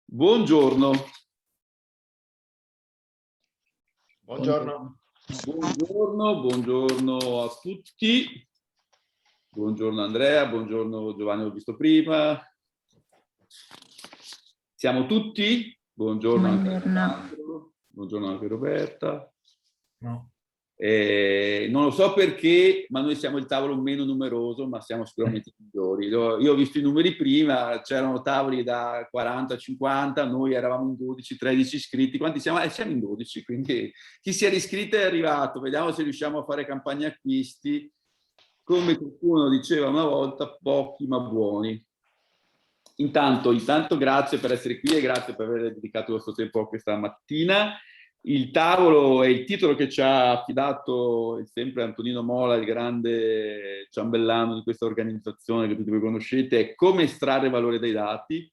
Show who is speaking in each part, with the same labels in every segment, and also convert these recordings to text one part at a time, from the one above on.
Speaker 1: Buongiorno.
Speaker 2: Buongiorno.
Speaker 1: Buongiorno a tutti. Buongiorno Andrea, buongiorno Giovanni, l'ho visto prima. Siamo tutti? Buongiorno anche Alessandro. Buongiorno anche Roberta.
Speaker 2: No.
Speaker 1: Non lo so perché, ma noi siamo il tavolo meno numeroso, ma siamo sicuramente i migliori. Io ho visto i numeri prima, c'erano tavoli da 40 a 50, noi eravamo in 12, 13 iscritti. Quanti siamo? Siamo in 12, quindi chi si è iscritto è arrivato. Vediamo se riusciamo a fare campagna acquisti. Come qualcuno diceva una volta, pochi ma buoni. Intanto grazie per essere qui e grazie per aver dedicato il vostro tempo questa mattina. Il tavolo e il titolo che ci ha affidato sempre Antonino Mola, il grande ciambellano di questa organizzazione che tutti voi conoscete, è come estrarre valore dai dati.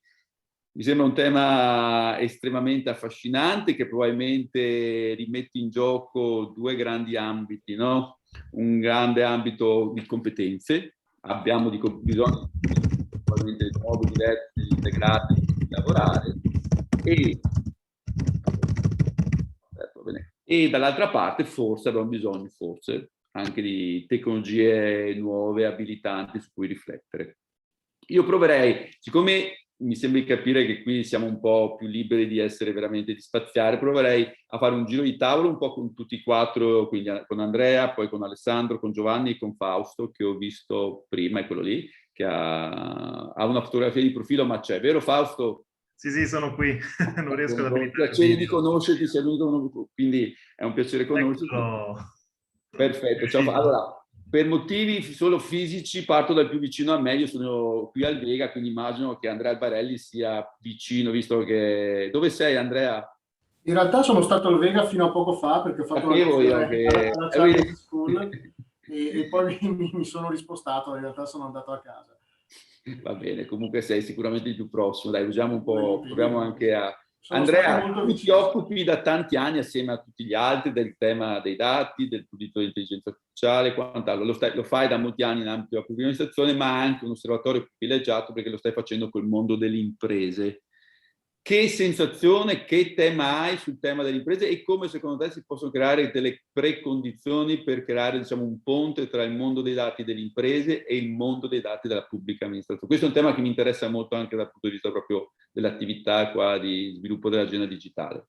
Speaker 1: Mi sembra un tema estremamente affascinante che probabilmente rimette in gioco due grandi ambiti, no? Un grande ambito di competenze. Abbiamo bisogno probabilmente di modi diversi, integrati di lavorare e dall'altra parte forse abbiamo bisogno anche di tecnologie nuove, abilitanti su cui riflettere. Io proverei, siccome mi sembra di capire che qui siamo un po' più liberi di essere veramente di spaziare, proverei a fare un giro di tavolo un po' con tutti e quattro, quindi con Andrea, poi con Alessandro, con Giovanni e con Fausto, che ho visto prima, è quello lì, che ha una fotografia di profilo, ma c'è, vero Fausto?
Speaker 2: Sì, sono qui, non riesco ad abilitare.
Speaker 1: È un piacere di conoscerti, sei l'unico, quindi è un piacere conoscerti. Perfetto, ciao. Allora, per motivi solo fisici parto dal più vicino a me, io sono qui al Vega, quindi immagino che Andrea Albarelli sia vicino, visto che... Dove sei Andrea?
Speaker 3: In realtà sono stato al Vega fino a poco fa perché ho fatto una lezione alla Charter School e poi mi sono rispostato, in realtà sono andato a casa.
Speaker 1: Va bene, comunque sei sicuramente il più prossimo, dai, usiamo un po', proviamo anche a...
Speaker 3: Andrea,
Speaker 1: tu ti occupi da tanti anni assieme a tutti gli altri del tema dei dati, del diritto dell'intelligenza artificiale, quant'altro. Lo fai da molti anni in ambito della pubblica amministrazione, ma anche un osservatorio privilegiato perché lo stai facendo col mondo delle imprese. Che sensazione, che tema hai sul tema delle imprese e come secondo te si possono creare delle precondizioni per creare, diciamo, un ponte tra il mondo dei dati delle imprese e il mondo dei dati della pubblica amministrazione? Questo è un tema che mi interessa molto anche dal punto di vista proprio dell'attività qua di sviluppo dell'agenda digitale.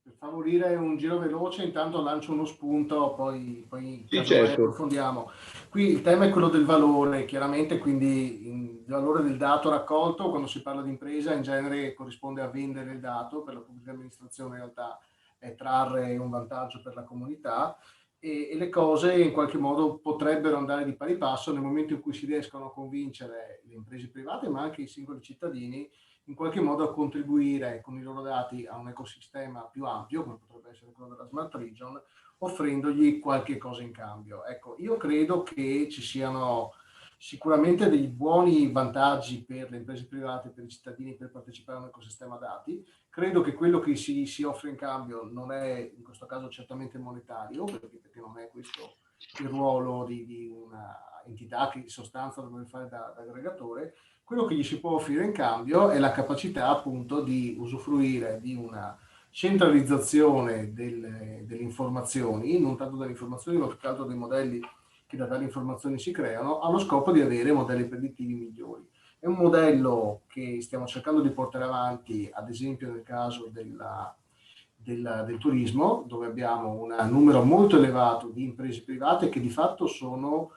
Speaker 3: Per favorire un giro veloce, intanto lancio uno spunto, poi
Speaker 1: sì, certo.
Speaker 3: approfondiamo. Qui il tema è quello del valore, chiaramente, quindi il valore del dato raccolto, quando si parla di impresa, in genere corrisponde a vendere il dato, per la pubblica amministrazione in realtà è trarre un vantaggio per la comunità e le cose in qualche modo potrebbero andare di pari passo nel momento in cui si riescono a convincere le imprese private, ma anche i singoli cittadini, in qualche modo a contribuire con i loro dati a un ecosistema più ampio, come potrebbe essere quello della Smart Region, offrendogli qualche cosa in cambio. Ecco, io credo che ci siano sicuramente dei buoni vantaggi per le imprese private, per i cittadini per partecipare a un ecosistema dati. Credo che quello che si offre in cambio non è in questo caso certamente monetario, perché non è questo il ruolo di una entità che in sostanza dovrebbe fare da aggregatore. Quello che gli si può offrire in cambio è la capacità appunto di usufruire di una centralizzazione delle informazioni, non tanto delle informazioni ma più che altro dei modelli che da tali informazioni si creano, allo scopo di avere modelli predittivi migliori. È un modello che stiamo cercando di portare avanti, ad esempio nel caso del turismo, dove abbiamo un numero molto elevato di imprese private che di fatto sono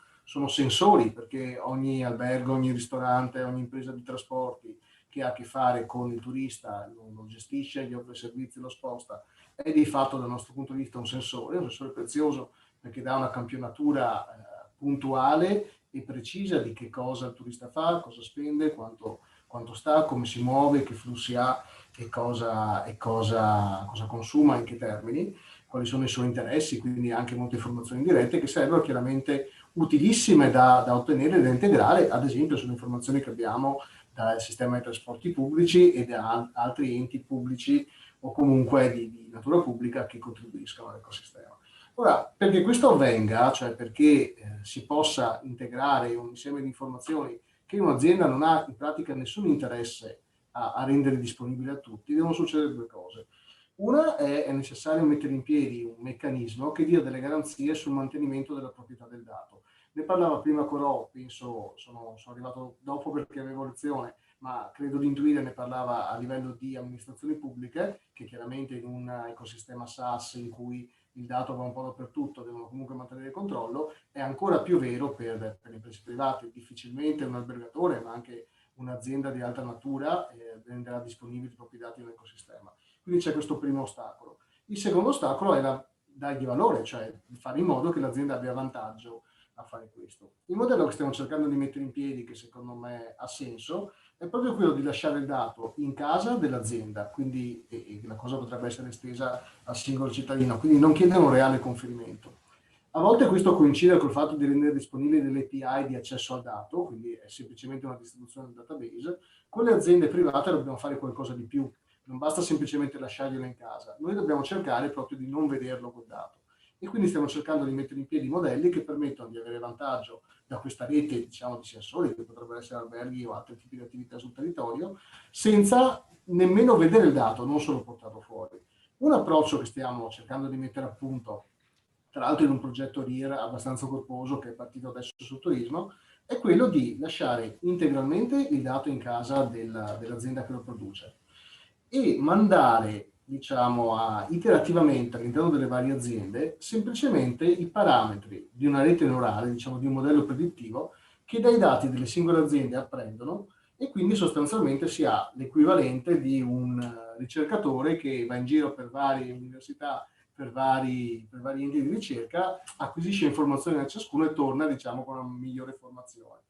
Speaker 3: sensori, perché ogni albergo, ogni ristorante, ogni impresa di trasporti che ha a che fare con il turista, lo gestisce, gli offre servizi, lo sposta, è di fatto dal nostro punto di vista un sensore prezioso perché dà una campionatura puntuale e precisa di che cosa il turista fa, cosa spende, quanto sta, come si muove, che flussi ha e cosa consuma, in che termini, quali sono i suoi interessi, quindi anche molte informazioni dirette che servono chiaramente utilissime da ottenere e da integrare, ad esempio sulle informazioni che abbiamo dal sistema dei trasporti pubblici e da altri enti pubblici o comunque di natura pubblica che contribuiscono all'ecosistema. Ora, perché questo avvenga, cioè perché si possa integrare un insieme di informazioni che un'azienda non ha in pratica nessun interesse a rendere disponibili a tutti, devono succedere due cose. Una è necessario mettere in piedi un meccanismo che dia delle garanzie sul mantenimento della proprietà del dato. Ne parlava prima Corò, penso, sono arrivato dopo perché avevo lezione, ma credo di intuire, ne parlava a livello di amministrazioni pubbliche, che chiaramente in un ecosistema SaaS in cui il dato va un po' dappertutto, devono comunque mantenere il controllo. È ancora più vero per le imprese private. Difficilmente un albergatore, ma anche un'azienda di altra natura renderà disponibili i propri dati in un ecosistema. Quindi c'è questo primo ostacolo. Il secondo ostacolo è dargli valore, cioè fare in modo che l'azienda abbia vantaggio a fare questo. Il modello che stiamo cercando di mettere in piedi, che secondo me ha senso, è proprio quello di lasciare il dato in casa dell'azienda, quindi la cosa potrebbe essere estesa al singolo cittadino, quindi non chiedere un reale conferimento. A volte questo coincide col fatto di rendere disponibili delle API di accesso al dato, quindi è semplicemente una distribuzione del database. Con le aziende private dobbiamo fare qualcosa di più, non basta semplicemente lasciarglielo in casa, noi dobbiamo cercare proprio di non vederlo quel dato. E quindi stiamo cercando di mettere in piedi modelli che permettono di avere vantaggio da questa rete, diciamo, di sensori, che potrebbero essere alberghi o altri tipi di attività sul territorio, senza nemmeno vedere il dato, non solo portarlo fuori. Un approccio che stiamo cercando di mettere a punto, tra l'altro in un progetto RIR abbastanza corposo che è partito adesso sul turismo, è quello di lasciare integralmente il dato in casa dell'azienda che lo produce e mandare, diciamo, iterativamente all'interno delle varie aziende semplicemente i parametri di una rete neurale, diciamo di un modello predittivo, che dai dati delle singole aziende apprendono, e quindi sostanzialmente si ha l'equivalente di un ricercatore che va in giro per varie università, per vari enti di ricerca, acquisisce informazioni da ciascuno e torna, diciamo, con una migliore formazione.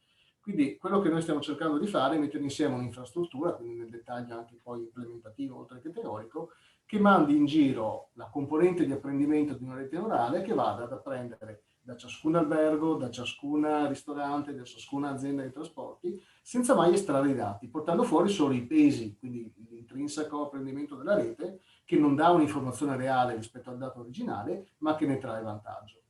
Speaker 3: Quindi quello che noi stiamo cercando di fare è mettere insieme un'infrastruttura, quindi nel dettaglio anche poi implementativo oltre che teorico, che mandi in giro la componente di apprendimento di una rete neurale che vada ad apprendere da ciascun albergo, da ciascun ristorante, da ciascuna azienda di trasporti, senza mai estrarre i dati, portando fuori solo i pesi, quindi l'intrinseco apprendimento della rete, che non dà un'informazione reale rispetto al dato originale, ma che ne trae vantaggio.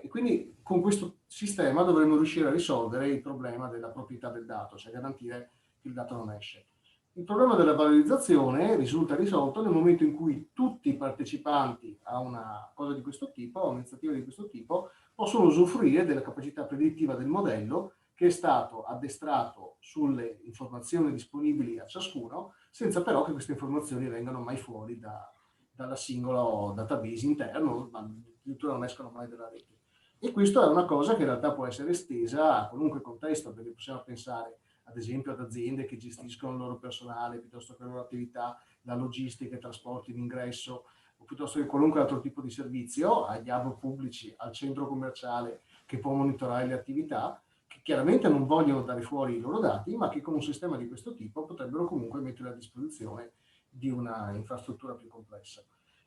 Speaker 3: Quindi con questo sistema dovremmo riuscire a risolvere il problema della proprietà del dato, cioè garantire che il dato non esce. Il problema della valorizzazione risulta risolto nel momento in cui tutti i partecipanti a una cosa di questo tipo, a un'iniziativa di questo tipo, possono usufruire della capacità predittiva del modello che è stato addestrato sulle informazioni disponibili a ciascuno, senza però che queste informazioni vengano mai fuori dalla singola database interno, ma addirittura non escono mai dalla rete. E questo è una cosa che in realtà può essere estesa a qualunque contesto, perché possiamo pensare ad esempio ad aziende che gestiscono il loro personale, piuttosto che le loro attività, la logistica, i trasporti in ingresso, o piuttosto che qualunque altro tipo di servizio, agli hub pubblici, al centro commerciale che può monitorare le attività, che chiaramente non vogliono dare fuori i loro dati, ma che con un sistema di questo tipo potrebbero comunque mettere a disposizione di una infrastruttura più complessa.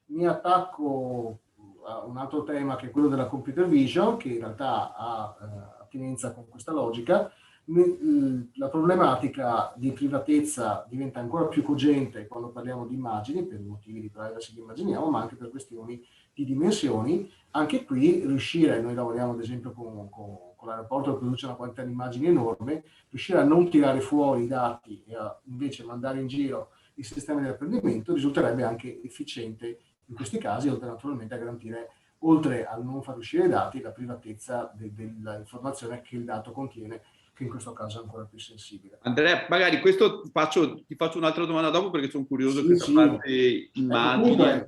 Speaker 3: Mi attacco a un altro tema che è quello della computer vision, che in realtà ha attinenza con questa logica. La problematica di privatezza diventa ancora più cogente quando parliamo di immagini, per motivi di privacy che immaginiamo, ma anche per questioni di dimensioni. Anche qui riuscire, noi lavoriamo ad esempio con l'aeroporto che produce una quantità di immagini enorme, riuscire a non tirare fuori i dati e a invece mandare in giro il sistema di apprendimento risulterebbe anche efficiente in questi casi, oltre naturalmente a garantire, oltre a non far uscire i dati, la privatezza dell'informazione che il dato contiene, che in questo caso è ancora più sensibile.
Speaker 1: Andrea, magari questo ti faccio un'altra domanda dopo, perché sono curioso che
Speaker 3: Sì.
Speaker 1: parte immagini.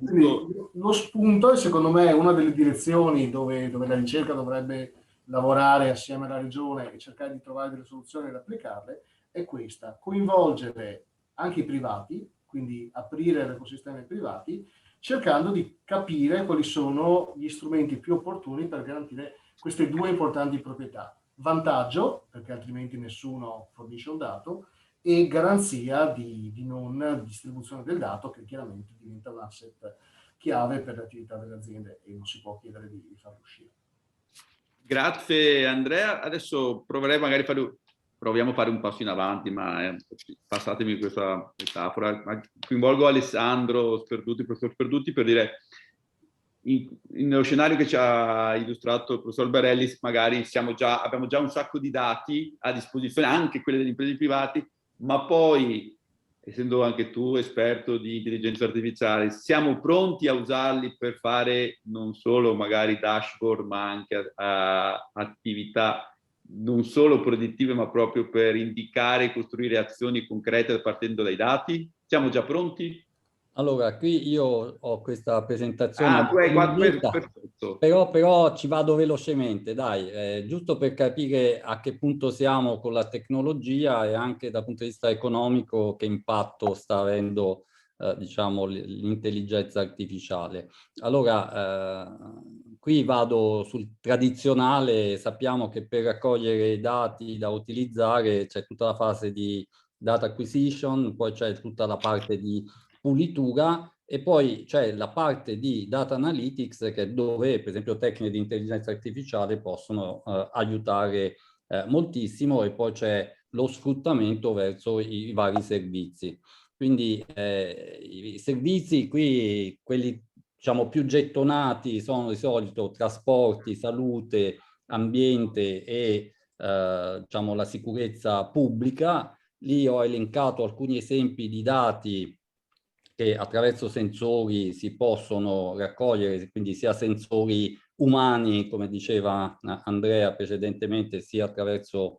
Speaker 3: Lo spunto è, secondo me, una delle direzioni dove la ricerca dovrebbe lavorare assieme alla regione e cercare di trovare delle soluzioni ed applicarle, è questa: coinvolgere anche i privati, quindi aprire l'ecosistema ai privati, cercando di capire quali sono gli strumenti più opportuni per garantire queste due importanti proprietà: vantaggio, perché altrimenti nessuno fornisce un dato, e garanzia di non distribuzione del dato, che chiaramente diventa un asset chiave per le attività delle aziende e non si può chiedere di farlo uscire.
Speaker 1: Grazie Andrea, adesso proviamo a fare un passo in avanti, ma passatemi questa metafora. Coinvolgo Alessandro Sperduti, professor Sperduti, per dire, nello scenario che ci ha illustrato il professor Barelli, magari abbiamo già un sacco di dati a disposizione, anche quelli degli imprese privati, ma poi essendo anche tu esperto di intelligenza artificiale, siamo pronti a usarli per fare non solo magari dashboard, ma anche attività non solo predittive, ma proprio per indicare e costruire azioni concrete partendo dai dati? Siamo già pronti?
Speaker 4: Allora, qui io ho questa presentazione
Speaker 1: Ah, tu hai quattro,
Speaker 4: completa,
Speaker 1: perfetto.
Speaker 4: però ci vado velocemente, dai, giusto per capire a che punto siamo con la tecnologia e anche dal punto di vista economico che impatto sta avendo, diciamo, l'intelligenza artificiale. Allora, qui vado sul tradizionale, sappiamo che per raccogliere i dati da utilizzare c'è tutta la fase di data acquisition, poi c'è tutta la parte di pulitura e poi c'è la parte di data analytics che è dove per esempio tecniche di intelligenza artificiale possono aiutare moltissimo e poi c'è lo sfruttamento verso i vari servizi. Quindi i servizi qui, quelli diciamo più gettonati sono di solito trasporti, salute, ambiente e diciamo la sicurezza pubblica. Lì ho elencato alcuni esempi di dati che attraverso sensori si possono raccogliere, quindi sia sensori umani, come diceva Andrea precedentemente, sia attraverso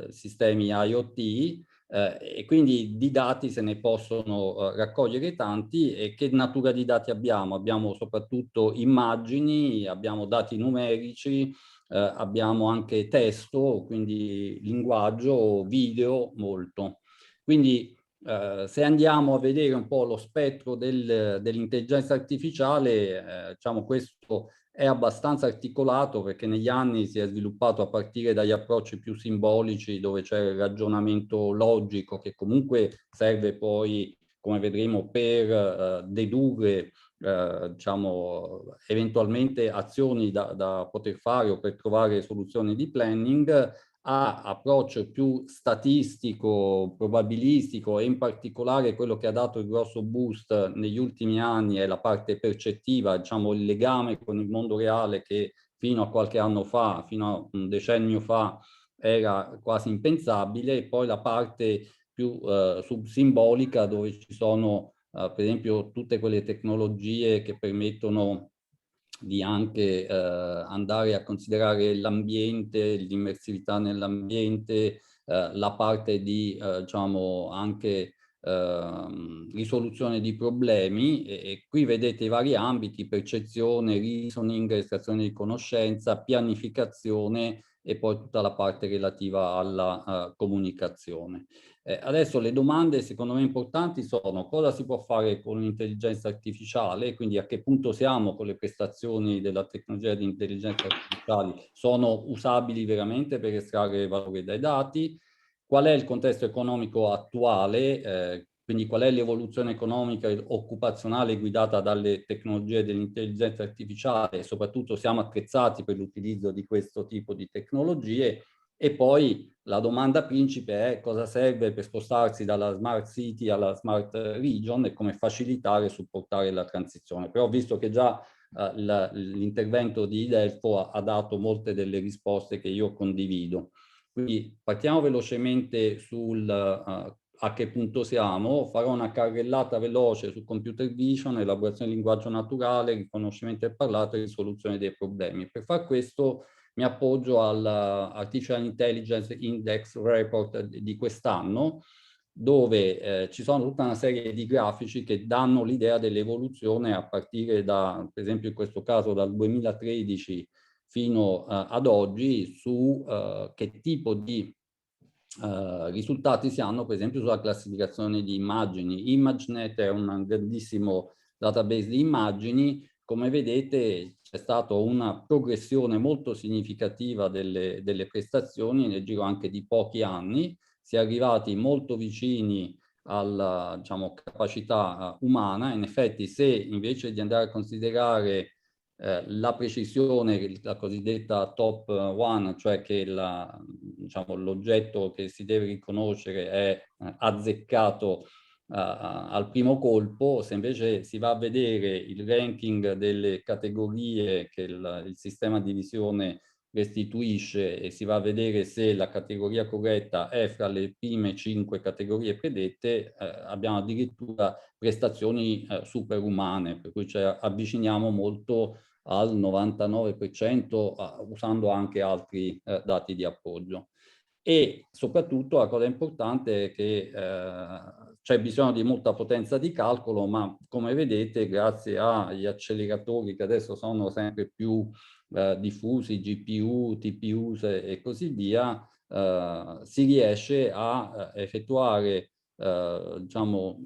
Speaker 4: sistemi IoT, e quindi di dati se ne possono raccogliere tanti. E che natura di dati abbiamo? Abbiamo soprattutto immagini, abbiamo dati numerici, abbiamo anche testo, quindi linguaggio, video, molto. Quindi se andiamo a vedere un po' lo spettro dell'intelligenza artificiale, diciamo questo è abbastanza articolato perché negli anni si è sviluppato a partire dagli approcci più simbolici dove c'è il ragionamento logico che comunque serve poi, come vedremo, per dedurre diciamo, eventualmente azioni da poter fare o per trovare soluzioni di planning, a approccio più statistico, probabilistico e in particolare quello che ha dato il grosso boost negli ultimi anni è la parte percettiva, diciamo il legame con il mondo reale che fino a qualche anno fa, fino a un decennio fa, era quasi impensabile, e poi la parte più subsimbolica dove ci sono per esempio tutte quelle tecnologie che permettono di anche andare a considerare l'ambiente, l'immersività nell'ambiente, la parte di diciamo anche risoluzione di problemi e qui vedete i vari ambiti: percezione, reasoning, estrazione di conoscenza, pianificazione e poi tutta la parte relativa alla comunicazione. Adesso le domande secondo me importanti sono: cosa si può fare con l'intelligenza artificiale, quindi a che punto siamo con le prestazioni della tecnologia di intelligenza artificiale, sono usabili veramente per estrarre valore dai dati, qual è il contesto economico attuale, quindi qual è l'evoluzione economica e occupazionale guidata dalle tecnologie dell'intelligenza artificiale e soprattutto siamo attrezzati per l'utilizzo di questo tipo di tecnologie. E poi la domanda principe è cosa serve per spostarsi dalla smart city alla smart region e come facilitare e supportare la transizione. Però visto che già l'intervento di Idelfo ha dato molte delle risposte che io condivido. Quindi partiamo velocemente sul a che punto siamo. Farò una carrellata veloce su computer vision, elaborazione del linguaggio naturale, riconoscimento del parlato e risoluzione dei problemi. Per far questo mi appoggio all'Artificial Intelligence Index Report di quest'anno, dove ci sono tutta una serie di grafici che danno l'idea dell'evoluzione a partire da, per esempio in questo caso, dal 2013 fino ad oggi, su che tipo di risultati si hanno, per esempio, sulla classificazione di immagini. ImageNet è un grandissimo database di immagini. Come vedete c'è stata una progressione molto significativa delle prestazioni nel giro anche di pochi anni. Si è arrivati molto vicini alla, diciamo, capacità umana. In effetti, se invece di andare a considerare la precisione, la cosiddetta top one, cioè che diciamo, l'oggetto che si deve riconoscere è azzeccato al primo colpo, se invece si va a vedere il ranking delle categorie che il sistema di visione restituisce e si va a vedere se la categoria corretta è fra le prime 5 categorie predette, abbiamo addirittura prestazioni superumane, per cui ci avviciniamo molto al 99%, usando anche altri dati di appoggio. E soprattutto la cosa importante è che c'è bisogno di molta potenza di calcolo, ma come vedete, grazie agli acceleratori che adesso sono sempre più diffusi, GPU, TPUs e così via, si riesce a effettuare diciamo,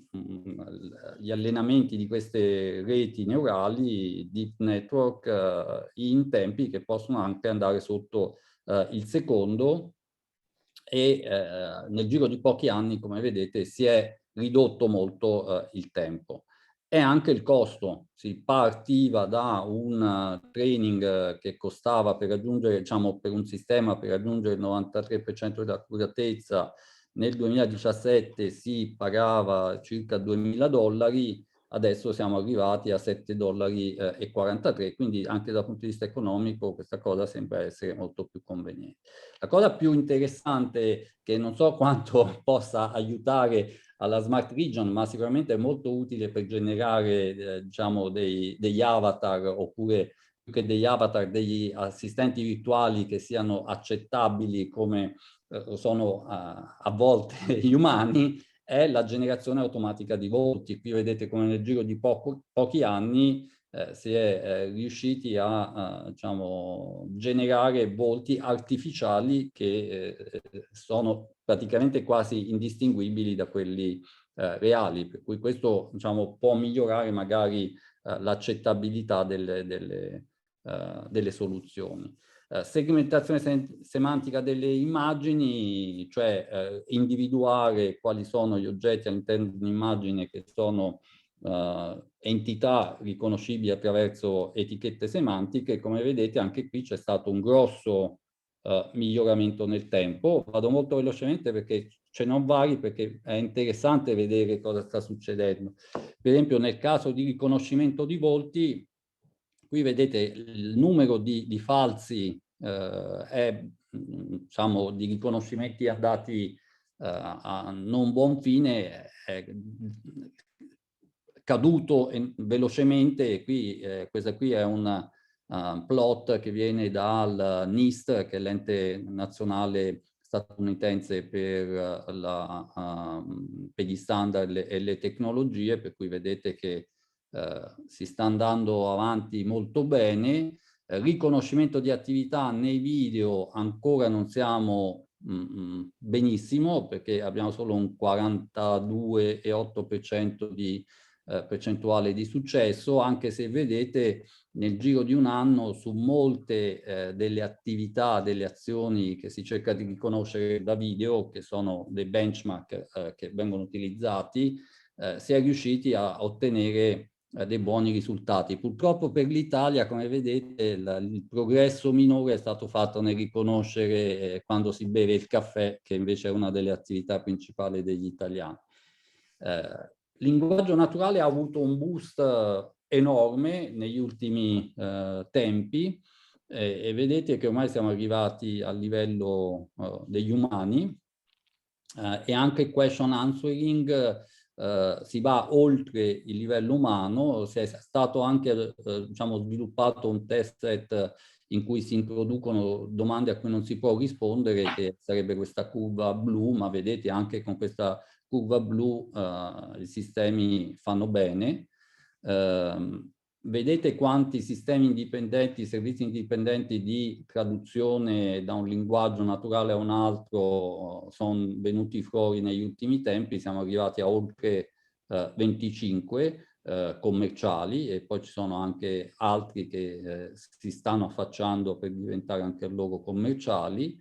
Speaker 4: gli allenamenti di queste reti neurali, deep network, in tempi che possono anche andare sotto il secondo, e nel giro di pochi anni, come vedete, si è ridotto molto il tempo. E anche il costo. Si partiva da un training che costava per raggiungere, diciamo, per un sistema per raggiungere il 93% dell'accuratezza. Nel 2017 si pagava circa $2.000, adesso siamo arrivati a $7,43, quindi anche dal punto di vista economico questa cosa sembra essere molto più conveniente. La cosa più interessante, che non so quanto possa aiutare alla Smart Region, ma sicuramente è molto utile per generare diciamo degli avatar, oppure più che degli avatar, degli assistenti virtuali che siano accettabili come sono a volte gli umani, è la generazione automatica di volti. Qui vedete come nel giro di pochi anni si è riusciti a diciamo, generare volti artificiali che sono praticamente quasi indistinguibili da quelli reali, per cui questo diciamo, può migliorare magari l'accettabilità delle soluzioni. Segmentazione semantica delle immagini, cioè individuare quali sono gli oggetti all'interno di un'immagine che sono entità riconoscibili attraverso etichette semantiche. Come vedete anche qui c'è stato un grosso miglioramento nel tempo. Vado molto velocemente perché ce ne ho vari, perché è interessante vedere cosa sta succedendo. Per esempio nel caso di riconoscimento di volti, qui vedete il numero di falsi diciamo, di riconoscimenti andati a non buon fine, è caduto velocemente. E qui questa qui è un plot che viene dal NIST, che è l'ente nazionale statunitense per gli standard e le tecnologie, per cui vedete che si sta andando avanti molto bene. Riconoscimento di attività nei video ancora non siamo benissimo, perché abbiamo solo un 42,8% di percentuale di successo, anche se vedete nel giro di un anno su molte delle attività, delle azioni che si cerca di riconoscere da video, che sono dei benchmark che vengono utilizzati, si è riusciti a ottenere dei buoni risultati. Purtroppo per l'Italia, come vedete, il progresso minore è stato fatto nel riconoscere quando si beve il caffè, che invece è una delle attività principali degli italiani. Linguaggio naturale ha avuto un boost enorme negli ultimi tempi, e vedete che ormai siamo arrivati al livello degli umani, e anche question answering si va oltre il livello umano. Si è stato anche diciamo, sviluppato un test set in cui si introducono domande a cui non si può rispondere, che sarebbe questa curva blu, ma vedete anche con questa curva blu i sistemi fanno bene. Vedete quanti sistemi indipendenti, servizi indipendenti di traduzione da un linguaggio naturale a un altro sono venuti fuori negli ultimi tempi. Siamo arrivati a oltre 25 commerciali, e poi ci sono anche altri che si stanno affacciando per diventare anche loro commerciali.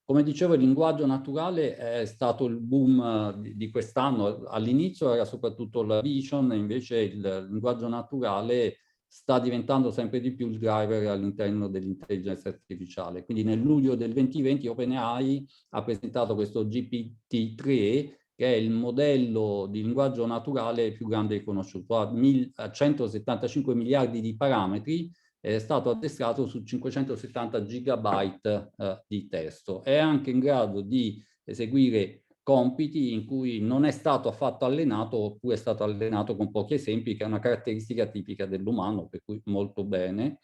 Speaker 4: Come dicevo, il linguaggio naturale è stato il boom di quest'anno. All'inizio era soprattutto la vision, invece il linguaggio naturale sta diventando sempre di più il driver all'interno dell'intelligenza artificiale. Quindi nel luglio del 2020 OpenAI ha presentato questo GPT-3, che è il modello di linguaggio naturale più grande conosciuto. Ha 175 miliardi di parametri, è stato addestrato su 570 gigabyte di testo. È anche in grado di eseguire compiti in cui non è stato affatto allenato oppure è stato allenato con pochi esempi, che è una caratteristica tipica dell'umano, per cui molto bene.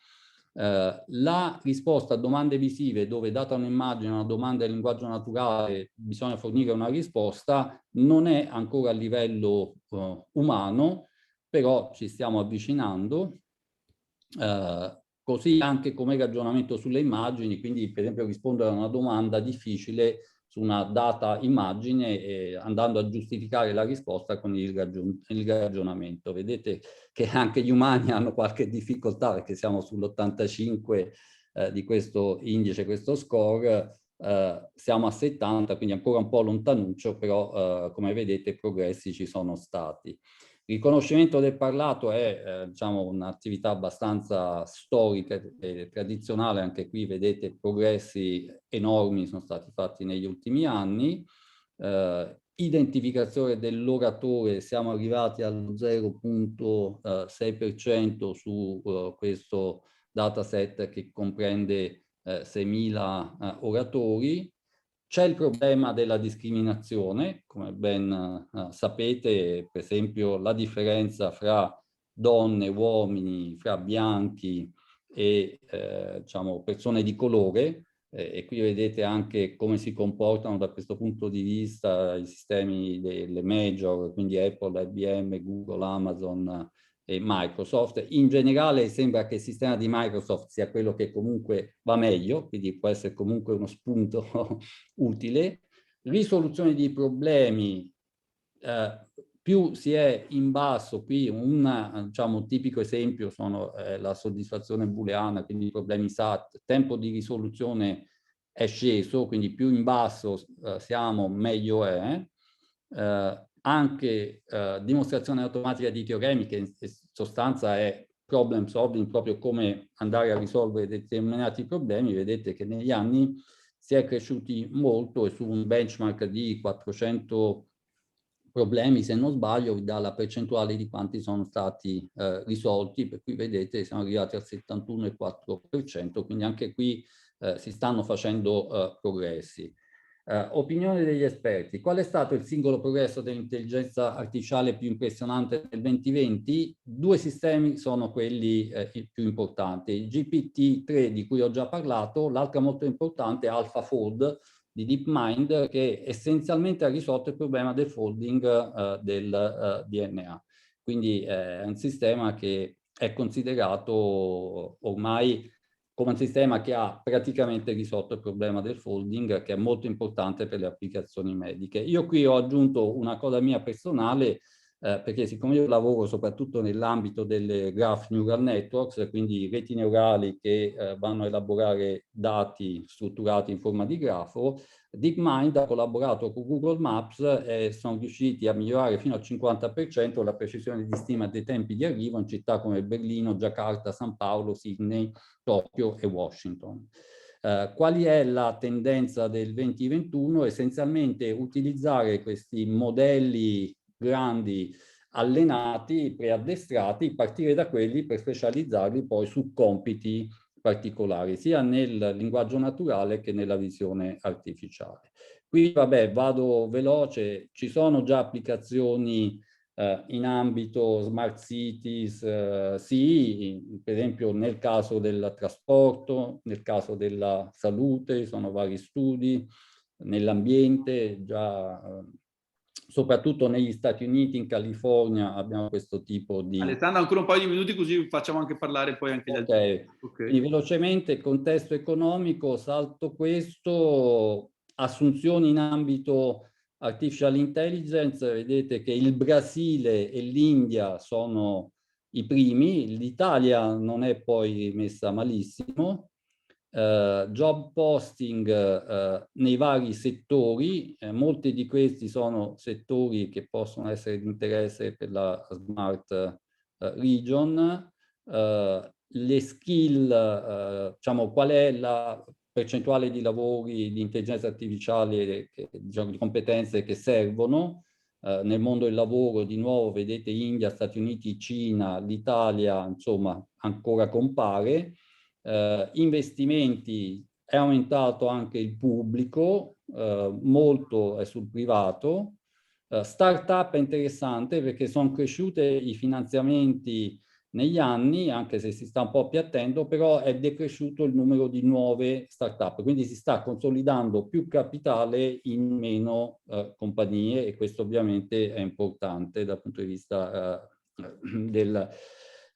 Speaker 4: La risposta a domande visive, dove data un'immagine, una domanda in linguaggio naturale, bisogna fornire una risposta, non è ancora a livello umano, però ci stiamo avvicinando. Così anche come ragionamento sulle immagini, quindi per esempio rispondere a una domanda difficile su una data immagine andando a giustificare la risposta con il ragionamento. Vedete che anche gli umani hanno qualche difficoltà perché siamo sull'85 di questo indice, questo score, siamo a 70, quindi ancora un po' lontanuccio, però come vedete progressi ci sono stati. Il riconoscimento del parlato è diciamo, un'attività abbastanza storica e tradizionale, anche qui vedete progressi enormi sono stati fatti negli ultimi anni. Identificazione dell'oratore, siamo arrivati allo 0,6% su questo dataset che comprende 6.000 oratori. C'è il problema della discriminazione, come ben sapete, per esempio la differenza fra donne, uomini, fra bianchi e diciamo, persone di colore, e qui vedete anche come si comportano da questo punto di vista i sistemi delle major, quindi Apple, IBM, Google, Amazon e Microsoft. In generale sembra che il sistema di Microsoft sia quello che comunque va meglio, quindi può essere comunque uno spunto utile. Risoluzione di problemi, più si è in basso, qui diciamo, un tipico esempio sono la soddisfazione booleana, quindi i problemi SAT, tempo di risoluzione è sceso, quindi più in basso siamo meglio è. Anche dimostrazione automatica di teoremi, che in sostanza è problem solving, proprio come andare a risolvere determinati problemi. Vedete che negli anni si è cresciuti molto e su un benchmark di 400 problemi, se non sbaglio, vi dà la percentuale di quanti sono stati risolti, per cui vedete siamo arrivati al 71,4%, quindi anche qui si stanno facendo progressi. Opinione degli esperti. Qual è stato il singolo progresso dell'intelligenza artificiale più impressionante nel 2020? Due sistemi sono quelli più importanti. Il GPT-3 di cui ho già parlato, l'altra molto importante è AlphaFold di DeepMind, che essenzialmente ha risolto il problema del folding del DNA. Quindi è un sistema che è considerato ormai come un sistema che ha praticamente risolto il problema del folding, che è molto importante per le applicazioni mediche. Io qui ho aggiunto una cosa mia personale, perché siccome io lavoro soprattutto nell'ambito delle graph neural networks, quindi reti neurali che vanno a elaborare dati strutturati in forma di grafo, DeepMind ha collaborato con Google Maps e sono riusciti a migliorare fino al 50% la precisione di stima dei tempi di arrivo in città come Berlino, Giacarta, San Paolo, Sydney, Tokyo e Washington. Quali è la tendenza del 2021? Essenzialmente utilizzare questi modelli grandi allenati, preaddestrati, partire da quelli per specializzarli poi su compiti particolari, sia nel linguaggio naturale che nella visione artificiale. Qui, vabbè, vado veloce, ci sono già applicazioni in ambito smart cities, sì, per esempio nel caso del trasporto, nel caso della salute, sono vari studi, nell'ambiente già soprattutto negli Stati Uniti, in California, abbiamo questo tipo di...
Speaker 1: Alessandro, ancora un paio di minuti così facciamo anche parlare poi anche gli altri.
Speaker 4: Okay. Quindi velocemente, contesto economico, salto questo, assunzioni in ambito artificial intelligence, vedete che il Brasile e l'India sono i primi, l'Italia non è poi messa malissimo. Job posting nei vari settori, molti di questi sono settori che possono essere di interesse per la Smart Region. Le skill, diciamo, qual è la percentuale di lavori di intelligenza artificiale, diciamo, di competenze che servono. nel mondo del lavoro, di nuovo vedete India, Stati Uniti, Cina, l'Italia, insomma, ancora compare. Investimenti, è aumentato anche il pubblico, molto è sul privato. Startup è interessante perché sono cresciute i finanziamenti negli anni, anche se si sta un po' appiattendo, però è decresciuto il numero di nuove startup, quindi si sta consolidando più capitale in meno compagnie, e questo ovviamente è importante dal punto di vista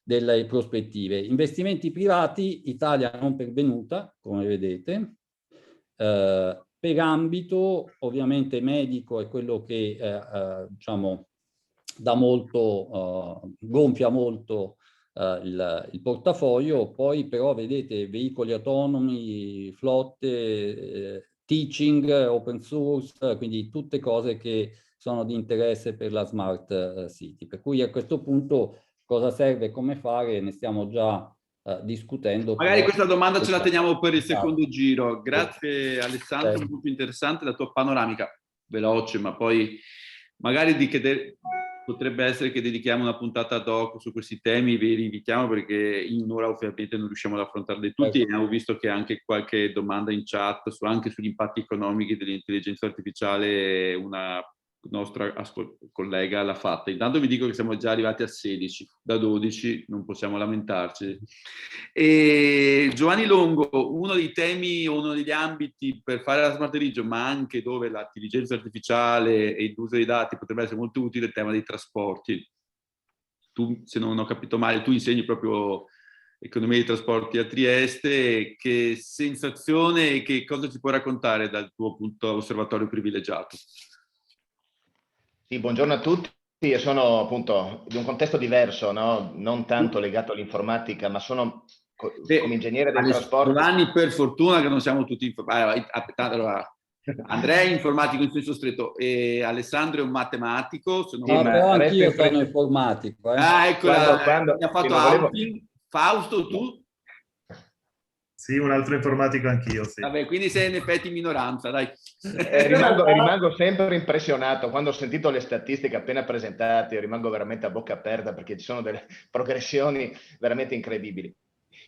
Speaker 4: delle prospettive. Investimenti privati, Italia non pervenuta, come vedete. Per ambito, ovviamente medico è quello che diciamo dà molto, gonfia molto il portafoglio. Poi però vedete veicoli autonomi, flotte, teaching, open source, quindi tutte cose che sono di interesse per la Smart City. Per cui a questo punto cosa serve, come fare, ne stiamo già discutendo.
Speaker 1: Magari
Speaker 4: però...
Speaker 1: questa domanda ce la teniamo per il secondo
Speaker 4: Esatto.
Speaker 1: giro. Grazie Alessandro, molto interessante la tua panoramica, veloce, ma poi magari potrebbe essere che dedichiamo una puntata ad hoc su questi temi, vi invitiamo perché in un'ora ovviamente non riusciamo ad affrontarli tutti, e abbiamo visto che anche qualche domanda in chat anche sugli impatti economici dell'intelligenza artificiale una nostra collega l'ha fatta. Intanto vi dico che siamo già arrivati a 16, da 12 non possiamo lamentarci. E Giovanni Longo, uno dei temi, uno degli ambiti per fare la Smart Region, ma anche dove l'intelligenza artificiale e l'uso dei dati potrebbe essere molto utile, è il tema dei trasporti. Tu, se non ho capito male, tu insegni proprio economia dei trasporti a Trieste. Che sensazione e che cosa ci puoi raccontare dal tuo punto osservatorio privilegiato?
Speaker 5: Sì, buongiorno a tutti. Io sono appunto di un contesto diverso, no? Non tanto legato all'informatica, ma sono come ingegnere dei trasporti.
Speaker 1: Giovanni, per fortuna che non siamo tutti allora, Andrea è informatico in senso stretto e Alessandro è un matematico.
Speaker 5: Sì,
Speaker 4: però anch'io sono informatico.
Speaker 1: Eccola,
Speaker 5: quando
Speaker 1: mi ha fatto
Speaker 5: volevo...
Speaker 1: Fausto, tu?
Speaker 2: Sì, un altro informatico anch'io, sì.
Speaker 1: Vabbè, quindi sei in effetti in minoranza, dai.
Speaker 5: rimango sempre impressionato quando ho sentito le statistiche appena presentate, rimango veramente a bocca aperta perché ci sono delle progressioni veramente incredibili.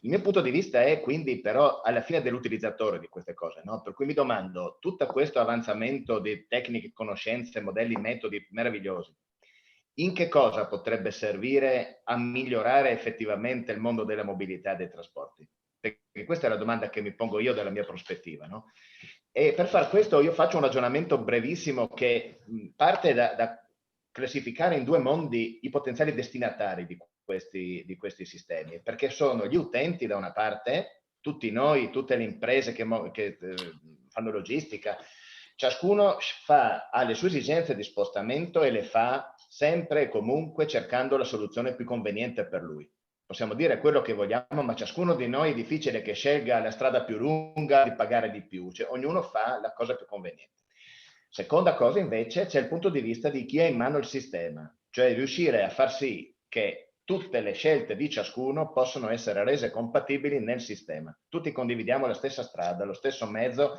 Speaker 5: Il mio punto di vista è quindi però alla fine dell'utilizzatore di queste cose, no? Per cui mi domando, tutto questo avanzamento di tecniche, conoscenze, modelli, metodi meravigliosi, in che cosa potrebbe servire a migliorare effettivamente il mondo della mobilità e dei trasporti? Perché questa è la domanda che mi pongo io dalla mia prospettiva, no? E per far questo io faccio un ragionamento brevissimo che parte da classificare in due mondi i potenziali destinatari di questi sistemi, perché sono gli utenti da una parte, tutti noi, tutte le imprese che fanno logistica, ciascuno ha le sue esigenze di spostamento e le fa sempre e comunque cercando la soluzione più conveniente per lui. Possiamo dire quello che vogliamo, ma ciascuno di noi è difficile che scelga la strada più lunga, di pagare di più, cioè ognuno fa la cosa più conveniente. Seconda cosa invece c'è il punto di vista di chi ha in mano il sistema, cioè riuscire a far sì che tutte le scelte di ciascuno possono essere rese compatibili nel sistema. Tutti condividiamo la stessa strada, lo stesso mezzo,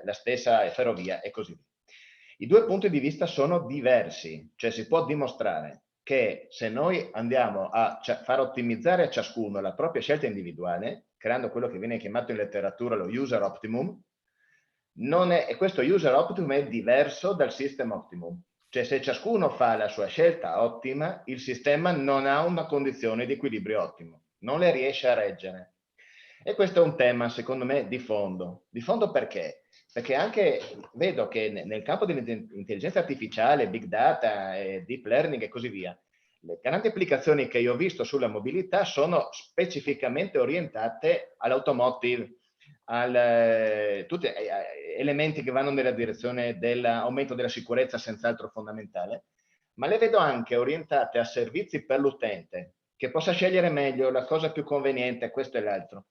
Speaker 5: la stessa ferrovia e così via. I due punti di vista sono diversi, cioè si può dimostrare che se noi andiamo a far ottimizzare a ciascuno la propria scelta individuale, creando quello che viene chiamato in letteratura lo user optimum, e questo user optimum è diverso dal system optimum. Cioè se ciascuno fa la sua scelta ottima, il sistema non ha una condizione di equilibrio ottimo, non le riesce a reggere. E questo è un tema, secondo me, di fondo. Di fondo perché? Perché anche vedo che nel campo dell'intelligenza artificiale, big data, deep learning e così via, le grandi applicazioni che io ho visto sulla mobilità sono specificamente orientate all'automotive, tutti elementi che vanno nella direzione dell'aumento della sicurezza, senz'altro fondamentale, ma le vedo anche orientate a servizi per l'utente, che possa scegliere meglio la cosa più conveniente, questo e l'altro.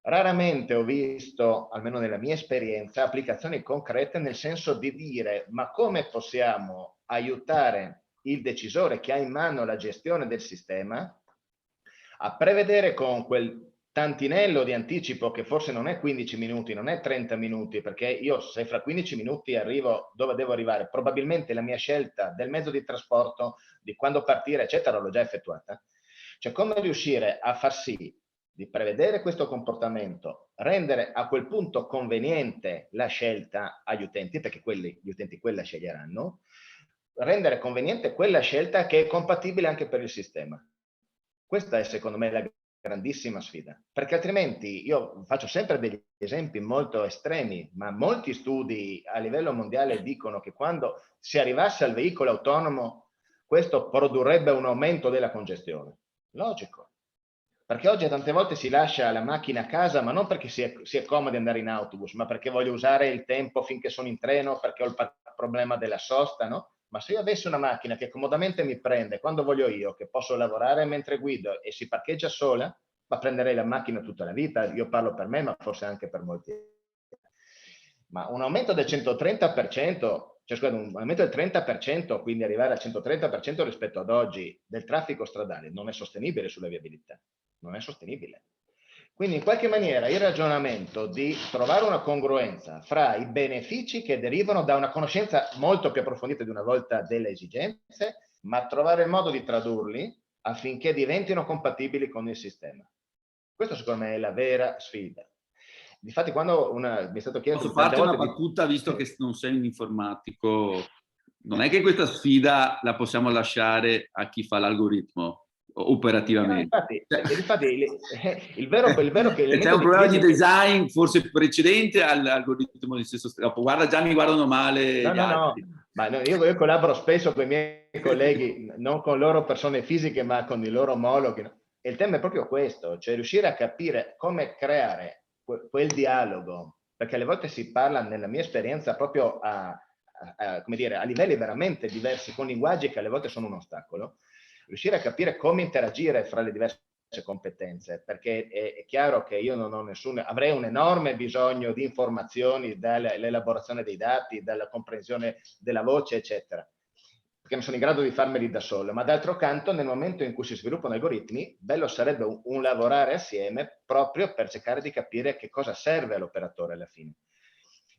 Speaker 5: Raramente ho visto, almeno nella mia esperienza, applicazioni concrete nel senso di dire ma come possiamo aiutare il decisore che ha in mano la gestione del sistema a prevedere con quel tantinello di anticipo, che forse non è 15 minuti, non è 30 minuti, perché io se fra 15 minuti arrivo dove devo arrivare, probabilmente la mia scelta del mezzo di trasporto, di quando partire, eccetera, l'ho già effettuata. Cioè, come riuscire a far sì di prevedere questo comportamento, rendere a quel punto conveniente la scelta agli utenti, perché gli utenti quella sceglieranno, rendere conveniente quella scelta che è compatibile anche per il sistema. Questa è secondo me la grandissima sfida, perché altrimenti io faccio sempre degli esempi molto estremi, ma molti studi a livello mondiale dicono che quando si arrivasse al veicolo autonomo, questo produrrebbe un aumento della congestione. Logico, perché oggi tante volte si lascia la macchina a casa, ma non perché si è comodi andare in autobus, ma perché voglio usare il tempo finché sono in treno, perché ho il problema della sosta, no? Ma se io avessi una macchina che comodamente mi prende quando voglio io, che posso lavorare mentre guido e si parcheggia sola, ma prenderei la macchina tutta la vita. Io parlo per me, ma forse anche per molti. Ma un aumento del 130%, cioè scusate, un aumento del 30%, quindi arrivare al 130% rispetto ad oggi del traffico stradale, non è sostenibile sulla viabilità. Non è sostenibile. Quindi in qualche maniera il ragionamento di trovare una congruenza fra i benefici che derivano da una conoscenza molto più approfondita di una volta delle esigenze, ma trovare il modo di tradurli affinché diventino compatibili con il sistema. Questo secondo me è la vera sfida. Difatti quando mi è stato chiesto...
Speaker 1: Posso farti una battuta, visto che non sei un informatico? Non è che questa sfida la possiamo lasciare a chi fa l'algoritmo operativamente.
Speaker 5: Infatti, il vero che...
Speaker 1: C'è un problema di design forse precedente all'algoritmo di stesso dopo. Guarda, già mi guardano male gli altri.
Speaker 5: Ma no, io collaboro spesso con i miei colleghi, non con loro persone fisiche, ma con i loro omologhi. E il tema è proprio questo, cioè riuscire a capire come creare quel dialogo, perché alle volte si parla, nella mia esperienza, proprio come dire, a livelli veramente diversi, con linguaggi che alle volte sono un ostacolo, riuscire a capire come interagire fra le diverse competenze, perché è chiaro che io non ho avrei un enorme bisogno di informazioni dall'elaborazione dei dati, dalla comprensione della voce, eccetera, perché non sono in grado di farmeli da solo, ma d'altro canto nel momento in cui si sviluppano algoritmi, bello sarebbe un lavorare assieme proprio per cercare di capire che cosa serve all'operatore alla fine.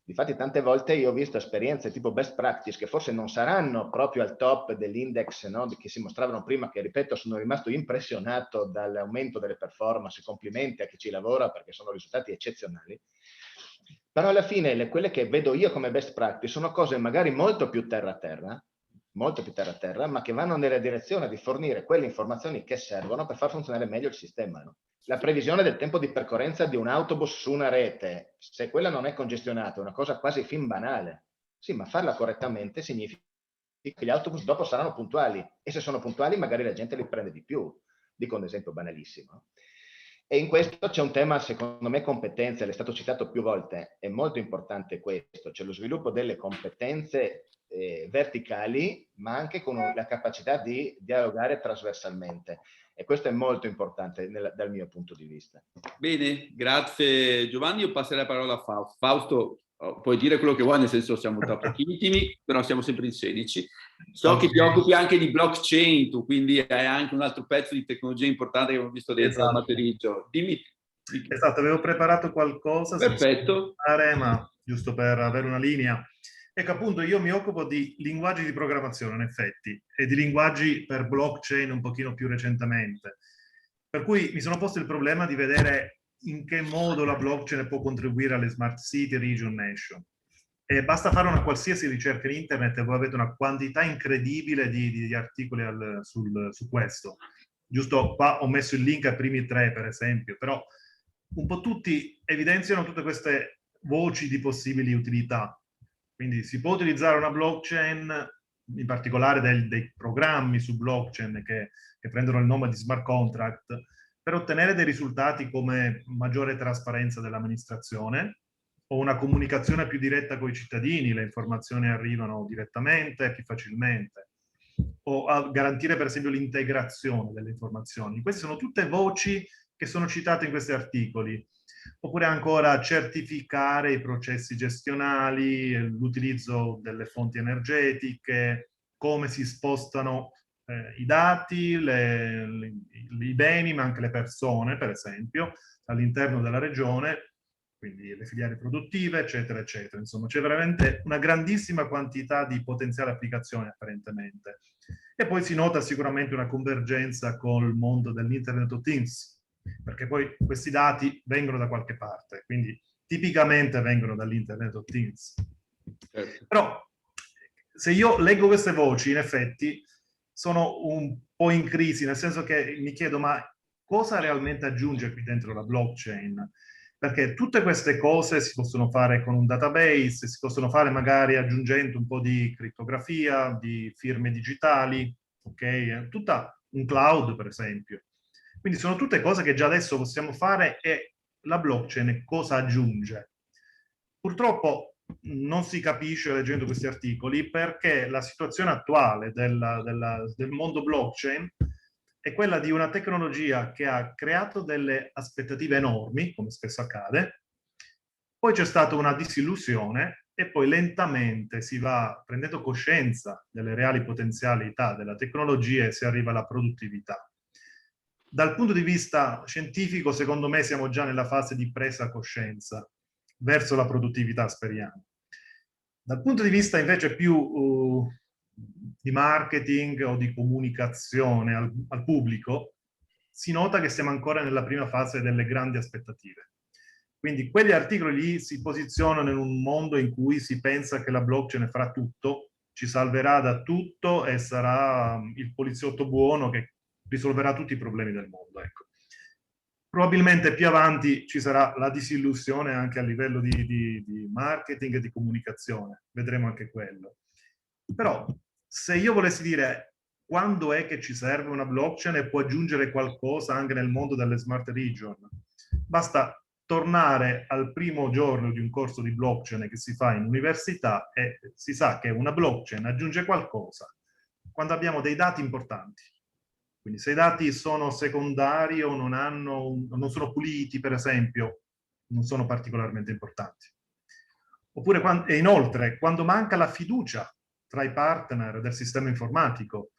Speaker 5: Difatti tante volte io ho visto esperienze tipo best practice che forse non saranno proprio al top dell'index, no, che si mostravano prima, che ripeto sono rimasto impressionato dall'aumento delle performance, complimenti a chi ci lavora perché sono risultati eccezionali, però alla fine quelle che vedo io come best practice sono cose magari molto più terra-terra, ma che vanno nella direzione di fornire quelle informazioni che servono per far funzionare meglio il sistema, no? La previsione del tempo di percorrenza di un autobus su una rete, se quella non è congestionata, è una cosa quasi fin banale. Sì, ma farla correttamente significa che gli autobus dopo saranno puntuali e se sono puntuali magari la gente li prende di più. Dico un esempio banalissimo. E in questo c'è un tema, secondo me, competenze, l'è stato citato più volte, è molto importante questo, cioè lo sviluppo delle competenze verticali, ma anche con la capacità di dialogare trasversalmente. E questo è molto importante dal mio punto di vista.
Speaker 1: Bene, grazie Giovanni. Io passerei la parola a Fausto. Fausto, puoi dire quello che vuoi, nel senso siamo tra pochi intimi, però siamo sempre in 16. So che ti occupi anche di blockchain, tu quindi hai anche un altro pezzo di tecnologia importante che abbiamo visto dentro al Materiggio. Dimmi.
Speaker 2: Esatto, avevo preparato qualcosa.
Speaker 1: Perfetto.
Speaker 2: Ma giusto per avere una linea. Ecco, appunto, io mi occupo di linguaggi di programmazione, in effetti, e di linguaggi per blockchain un pochino più recentemente. Per cui mi sono posto il problema di vedere in che modo la blockchain può contribuire alle smart city, region, nation. E basta fare una qualsiasi ricerca in internet e voi avete una quantità incredibile di articoli su questo. Giusto qua ho messo il link ai primi 3, per esempio, però un po' tutti evidenziano tutte queste voci di possibili utilità. Quindi si può utilizzare una blockchain, in particolare dei programmi su blockchain che prendono il nome di smart contract, per ottenere dei risultati come maggiore trasparenza dell'amministrazione o una comunicazione più diretta con i cittadini, le informazioni arrivano direttamente e più facilmente, o a garantire per esempio l'integrazione delle informazioni. Queste sono tutte voci che sono citate in questi articoli. Oppure ancora certificare i processi gestionali, l'utilizzo delle fonti energetiche, come si spostano i dati, i beni, ma anche le persone, per esempio. all'interno della regione, quindi le filiere produttive, eccetera, eccetera. Insomma, c'è veramente una grandissima quantità di potenziali applicazioni apparentemente. E poi si nota sicuramente una convergenza col mondo dell'Internet of Things, perché poi questi dati vengono da qualche parte, quindi tipicamente vengono dall'Internet of Things.
Speaker 1: Certo.
Speaker 2: Però se io leggo queste voci, in effetti, sono un po' in crisi, nel senso che mi chiedo, ma cosa realmente aggiunge qui dentro la blockchain? Perché tutte queste cose si possono fare con un database, si possono fare magari aggiungendo un po' di crittografia, di firme digitali, ok? Tutta un cloud, per esempio. Quindi sono tutte cose che già adesso possiamo fare e la blockchain cosa aggiunge? Purtroppo non si capisce leggendo questi articoli perché la situazione attuale del mondo blockchain è quella di una tecnologia che ha creato delle aspettative enormi, come spesso accade, poi c'è stata una disillusione e poi lentamente si va prendendo coscienza delle reali potenzialità della tecnologia e si arriva alla produttività. Dal punto di vista scientifico, secondo me, siamo già nella fase di presa coscienza verso la produttività, speriamo. Dal punto di vista invece più di marketing o di comunicazione al pubblico, si nota che siamo ancora nella prima fase delle grandi aspettative. Quindi quegli articoli lì si posizionano in un mondo in cui si pensa che la blockchain farà tutto, ci salverà da tutto e sarà il poliziotto buono che risolverà tutti i problemi del mondo. Ecco. Probabilmente più avanti ci sarà la disillusione anche a livello di marketing e di comunicazione, vedremo anche quello. Però se io volessi dire quando è che ci serve una blockchain e può aggiungere qualcosa anche nel mondo delle smart region, basta tornare al primo giorno di un corso di blockchain che si fa in università e si sa che una blockchain aggiunge qualcosa quando abbiamo dei dati importanti. Quindi se i dati sono secondari o non sono puliti, per esempio, non sono particolarmente importanti. Oppure, e inoltre, quando manca la fiducia tra i partner del sistema informatico,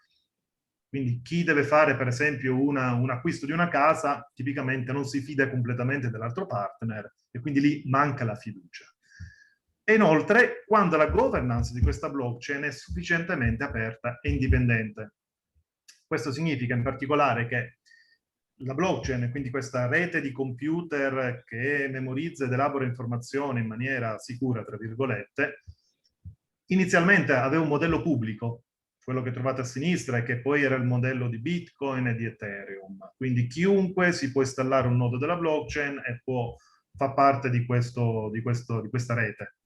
Speaker 2: quindi chi deve fare, per esempio, un acquisto di una casa, tipicamente non si fida completamente dell'altro partner e quindi lì manca la fiducia. E inoltre, quando la governance di questa blockchain è sufficientemente aperta e indipendente. Questo significa in particolare che la blockchain, quindi questa rete di computer che memorizza ed elabora informazioni in maniera sicura, tra virgolette, inizialmente aveva un modello pubblico, quello che trovate a sinistra, e che poi era il modello di Bitcoin e di Ethereum. Quindi chiunque si può installare un nodo della blockchain e fa parte di questa rete.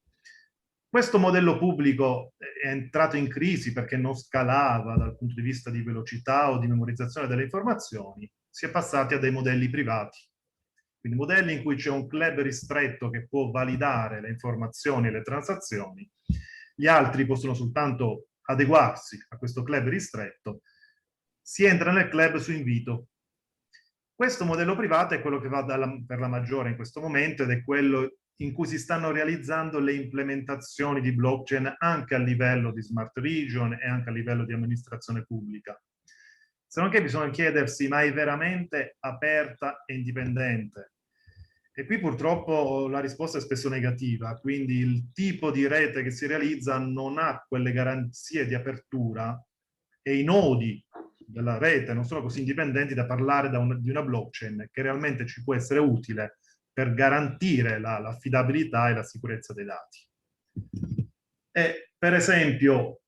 Speaker 2: Questo modello pubblico è entrato in crisi perché non scalava dal punto di vista di velocità o di memorizzazione delle informazioni. Si è passati a dei modelli privati. Quindi modelli in cui c'è un club ristretto che può validare le informazioni e le transazioni. Gli altri possono soltanto adeguarsi a questo club ristretto. Si entra nel club su invito. Questo modello privato è quello che va per la maggiore in questo momento ed è quello in cui si stanno realizzando le implementazioni di blockchain anche a livello di smart region e anche a livello di amministrazione pubblica. Se non che bisogna chiedersi, ma è veramente aperta e indipendente? E qui purtroppo la risposta è spesso negativa, quindi il tipo di rete che si realizza non ha quelle garanzie di apertura e i nodi della rete non sono così indipendenti da parlare di una blockchain che realmente ci può essere utile per garantire l'affidabilità e la sicurezza dei dati. E per esempio,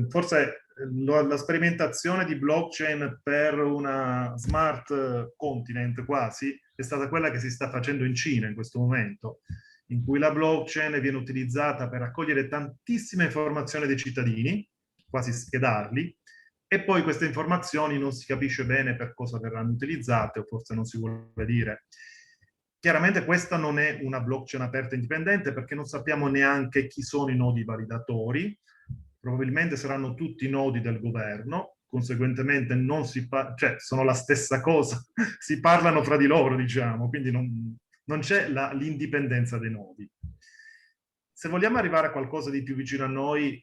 Speaker 2: forse la sperimentazione di blockchain per una smart continent quasi è stata quella che si sta facendo in Cina in questo momento, in cui la blockchain viene utilizzata per raccogliere tantissime informazioni dei cittadini, quasi schedarli, e poi queste informazioni non si capisce bene per cosa verranno utilizzate, o forse non si vuole dire. Chiaramente questa non è una blockchain aperta e indipendente perché non sappiamo neanche chi sono i nodi validatori, probabilmente saranno tutti nodi del governo, conseguentemente non cioè sono la stessa cosa, si parlano fra di loro, diciamo, quindi non c'è l'indipendenza dei nodi. Se vogliamo arrivare a qualcosa di più vicino a noi,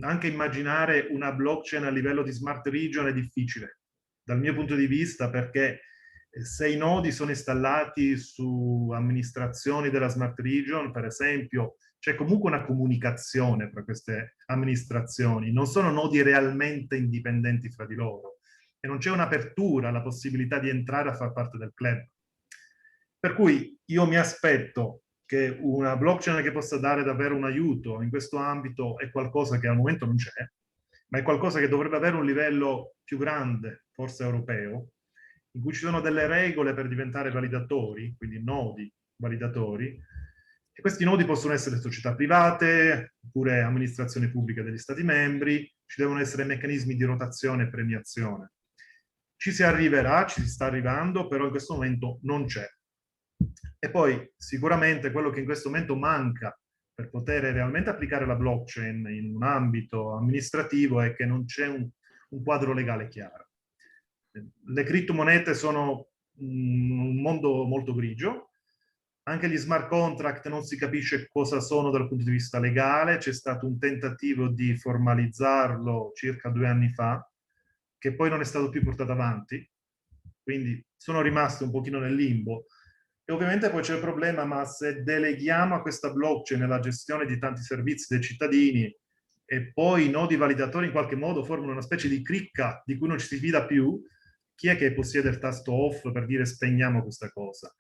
Speaker 2: anche immaginare una blockchain a livello di smart region è difficile, dal mio punto di vista, perché Se i nodi sono installati su amministrazioni della Smart Region, per esempio, c'è comunque una comunicazione tra queste amministrazioni, non sono nodi realmente indipendenti fra di loro e non c'è un'apertura alla possibilità di entrare a far parte del club. Per cui io mi aspetto che una blockchain che possa dare davvero un aiuto in questo ambito è qualcosa che al momento non c'è, ma è qualcosa che dovrebbe avere un livello più grande, forse europeo, in cui ci sono delle regole per diventare validatori, quindi nodi validatori, e questi nodi possono essere società private, oppure amministrazioni pubbliche degli Stati membri, ci devono essere meccanismi di rotazione e premiazione. Ci si arriverà, ci si sta arrivando, però in questo momento non c'è. E poi sicuramente quello che in questo momento manca per poter realmente applicare la blockchain in un ambito amministrativo è che non c'è un quadro legale chiaro. Le criptomonete sono un mondo molto grigio, anche gli smart contract non si capisce cosa sono dal punto di vista legale, c'è stato un tentativo di formalizzarlo circa 2 anni fa, che poi non è stato più portato avanti, quindi sono rimasto un pochino nel limbo. E ovviamente poi c'è il problema, ma se deleghiamo a questa blockchain la gestione di tanti servizi dei cittadini e poi i nodi validatori in qualche modo formano una specie di cricca di cui non ci si fida più, chi è che possiede il tasto off per dire spegniamo questa cosa?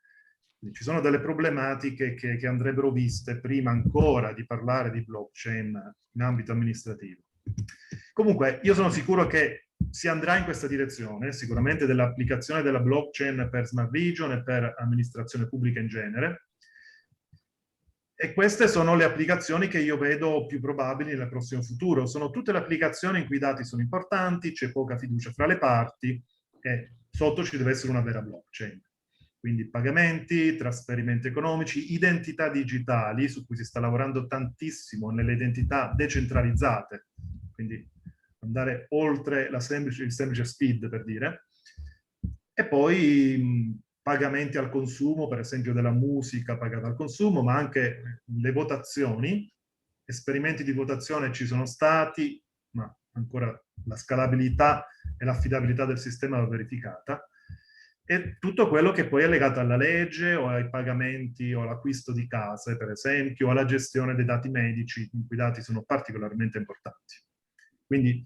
Speaker 2: Quindi ci sono delle problematiche che andrebbero viste prima ancora di parlare di blockchain in ambito amministrativo. Comunque, io sono sicuro che si andrà in questa direzione, sicuramente dell'applicazione della blockchain per Smart Region e per amministrazione pubblica in genere. E queste sono le applicazioni che io vedo più probabili nel prossimo futuro. Sono tutte le applicazioni in cui i dati sono importanti, c'è poca fiducia fra le parti e sotto ci deve essere una vera blockchain. Quindi pagamenti, trasferimenti economici, identità digitali, su cui si sta lavorando tantissimo nelle identità decentralizzate, quindi andare oltre il semplice SPID, per dire, e poi pagamenti al consumo, per esempio della musica pagata al consumo, ma anche le votazioni. Esperimenti di votazione ci sono stati, ma ancora la scalabilità e l'affidabilità del sistema va verificata. E tutto quello che poi è legato alla legge o ai pagamenti o all'acquisto di case, per esempio, o alla gestione dei dati medici, in cui i dati sono particolarmente importanti. Quindi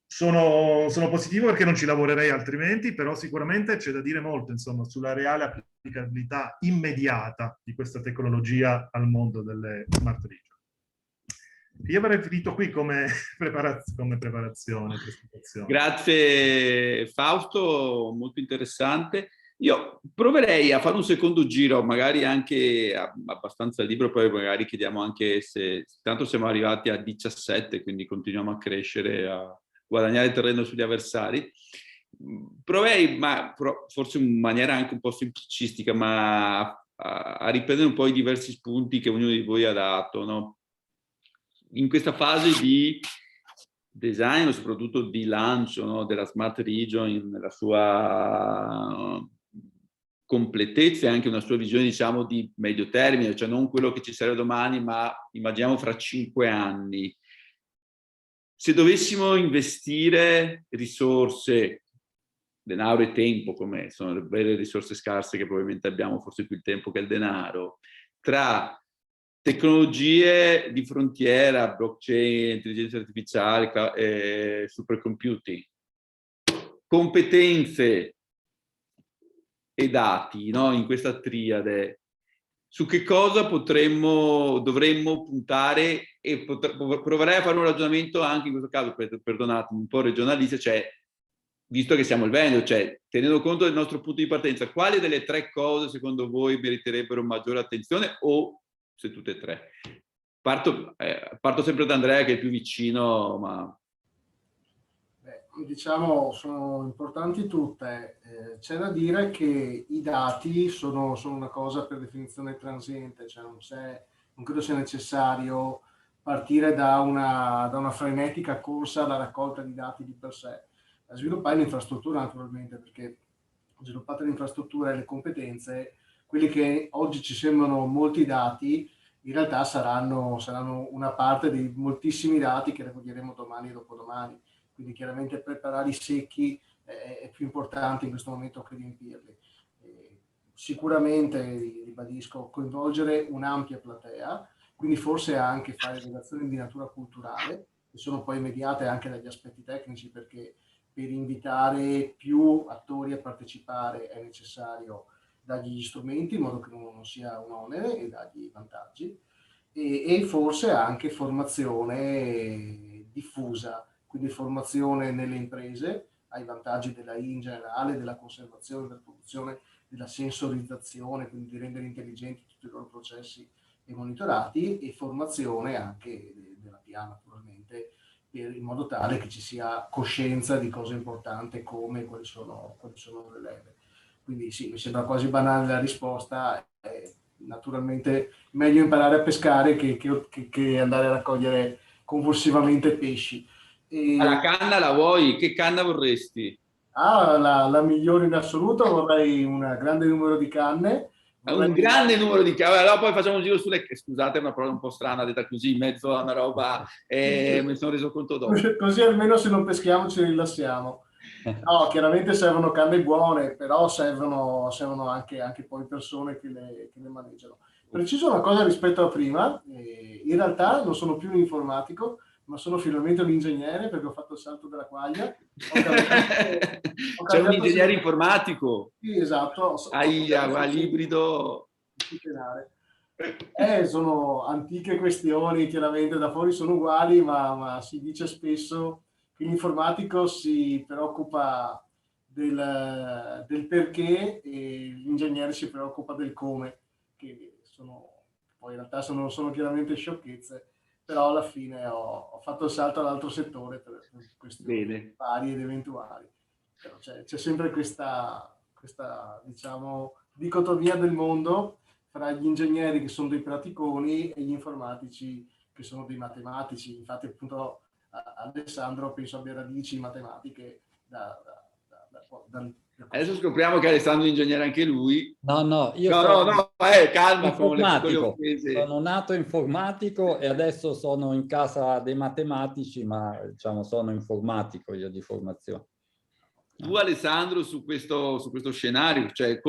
Speaker 2: sono positivo perché non ci lavorerei altrimenti, però sicuramente c'è da dire molto, insomma, sulla reale applicabilità immediata di questa tecnologia al mondo delle smart region. Io avrei finito qui come preparazione.
Speaker 1: Grazie Fausto, molto interessante. Io proverei a fare un secondo giro, magari anche abbastanza libero, poi magari chiediamo anche se, tanto siamo arrivati a 17, quindi continuiamo a crescere, a guadagnare terreno sugli avversari. Proverei, ma forse in maniera anche un po' semplicistica, ma a riprendere un po' i diversi spunti che ognuno di voi ha dato, no? In questa fase di design, o soprattutto di lancio, no, della Smart Region, nella sua completezza e anche una sua visione, diciamo, di medio termine, cioè non quello che ci sarà domani, ma immaginiamo fra 5 anni. Se dovessimo investire risorse, denaro e tempo, come sono le vere risorse scarse che probabilmente abbiamo, forse più il tempo che il denaro, tra tecnologie di frontiera, blockchain, intelligenza artificiale, supercomputing, competenze e dati, no? In questa triade, su che cosa dovremmo puntare, e proverei a fare un ragionamento anche in questo caso, perdonatemi, un po' regionalista, cioè, visto che siamo il Veneto, cioè, tenendo conto del nostro punto di partenza, quali delle 3 cose secondo voi meriterebbero maggiore attenzione, o se tutte e 3? Parto sempre da Andrea, che è più vicino, ma...
Speaker 3: Diciamo, sono importanti tutte. C'è da dire che i dati sono una cosa per definizione transiente, cioè non credo sia necessario partire da una frenetica corsa alla raccolta di dati di per sé. Sviluppare l'infrastruttura, naturalmente, perché sviluppate l'infrastruttura e le competenze, quelli che oggi ci sembrano molti dati, in realtà saranno una parte dei moltissimi dati che raccoglieremo domani e dopodomani. Quindi chiaramente preparare i secchi è più importante in questo momento che riempirli. Sicuramente, ribadisco, coinvolgere un'ampia platea, quindi forse anche fare delle azioni di natura culturale, che sono poi mediate anche dagli aspetti tecnici, perché per invitare più attori a partecipare è necessario dargli gli strumenti in modo che non sia un onere e dargli vantaggi, e forse anche formazione diffusa, quindi formazione nelle imprese ai vantaggi della I in generale, della conservazione, della produzione, della sensorizzazione, quindi di rendere intelligenti tutti i loro processi e monitorati, e formazione anche della PA naturalmente, in modo tale che ci sia coscienza di cose importanti come quali sono le leve. Quindi sì, mi sembra quasi banale la risposta, naturalmente meglio imparare a pescare che andare a raccogliere convulsivamente pesci.
Speaker 1: La canna la vuoi? Che canna vorresti?
Speaker 3: La migliore in assoluto, vorrei un grande numero di canne.
Speaker 1: Un grande numero di chiavi. Allora poi facciamo un giro sulle... Scusate, è una parola un po' strana detta così, in mezzo a una roba, mi sono reso conto dopo.
Speaker 3: Così almeno se non peschiamo ci rilassiamo. No, chiaramente servono canne buone, però servono anche poi persone che le maneggiano. Preciso una cosa rispetto a prima, in realtà non sono più un informatico, ma sono finalmente un ingegnere, perché ho fatto il salto della quaglia.
Speaker 1: C'è un ingegnere informatico?
Speaker 3: Sì, esatto.
Speaker 1: L'ibrido.
Speaker 3: Sono antiche questioni, chiaramente da fuori sono uguali, ma si dice spesso che l'informatico si preoccupa del perché e l'ingegnere si preoccupa del come, che poi in realtà sono chiaramente sciocchezze, però alla fine ho fatto il salto all'altro settore per questioni varie ed eventuali. Però c'è sempre questa, diciamo, dicotomia del mondo fra gli ingegneri che sono dei praticoni e gli informatici che sono dei matematici. Infatti appunto Alessandro penso abbia radici in matematiche
Speaker 1: Adesso scopriamo che Alessandro è ingegnere anche lui.
Speaker 4: No, io
Speaker 1: calma
Speaker 4: informatico. Sono nato informatico e adesso sono in casa dei matematici, ma diciamo sono informatico io di formazione.
Speaker 1: Tu Alessandro su questo scenario, cioè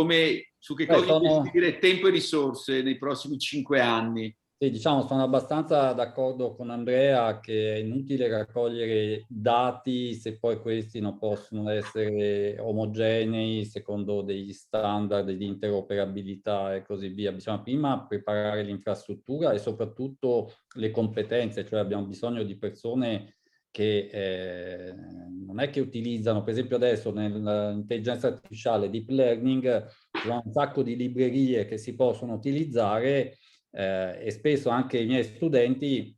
Speaker 1: su che cosa investire tempo e risorse nei prossimi 5 anni?
Speaker 4: Sì, diciamo, sono abbastanza d'accordo con Andrea che è inutile raccogliere dati se poi questi non possono essere omogenei secondo degli standard di interoperabilità e così via. Bisogna prima preparare l'infrastruttura e soprattutto le competenze, cioè abbiamo bisogno di persone che non è che utilizzano, per esempio adesso nell'intelligenza artificiale, deep learning, ci sono un sacco di librerie che si possono utilizzare e spesso anche i miei studenti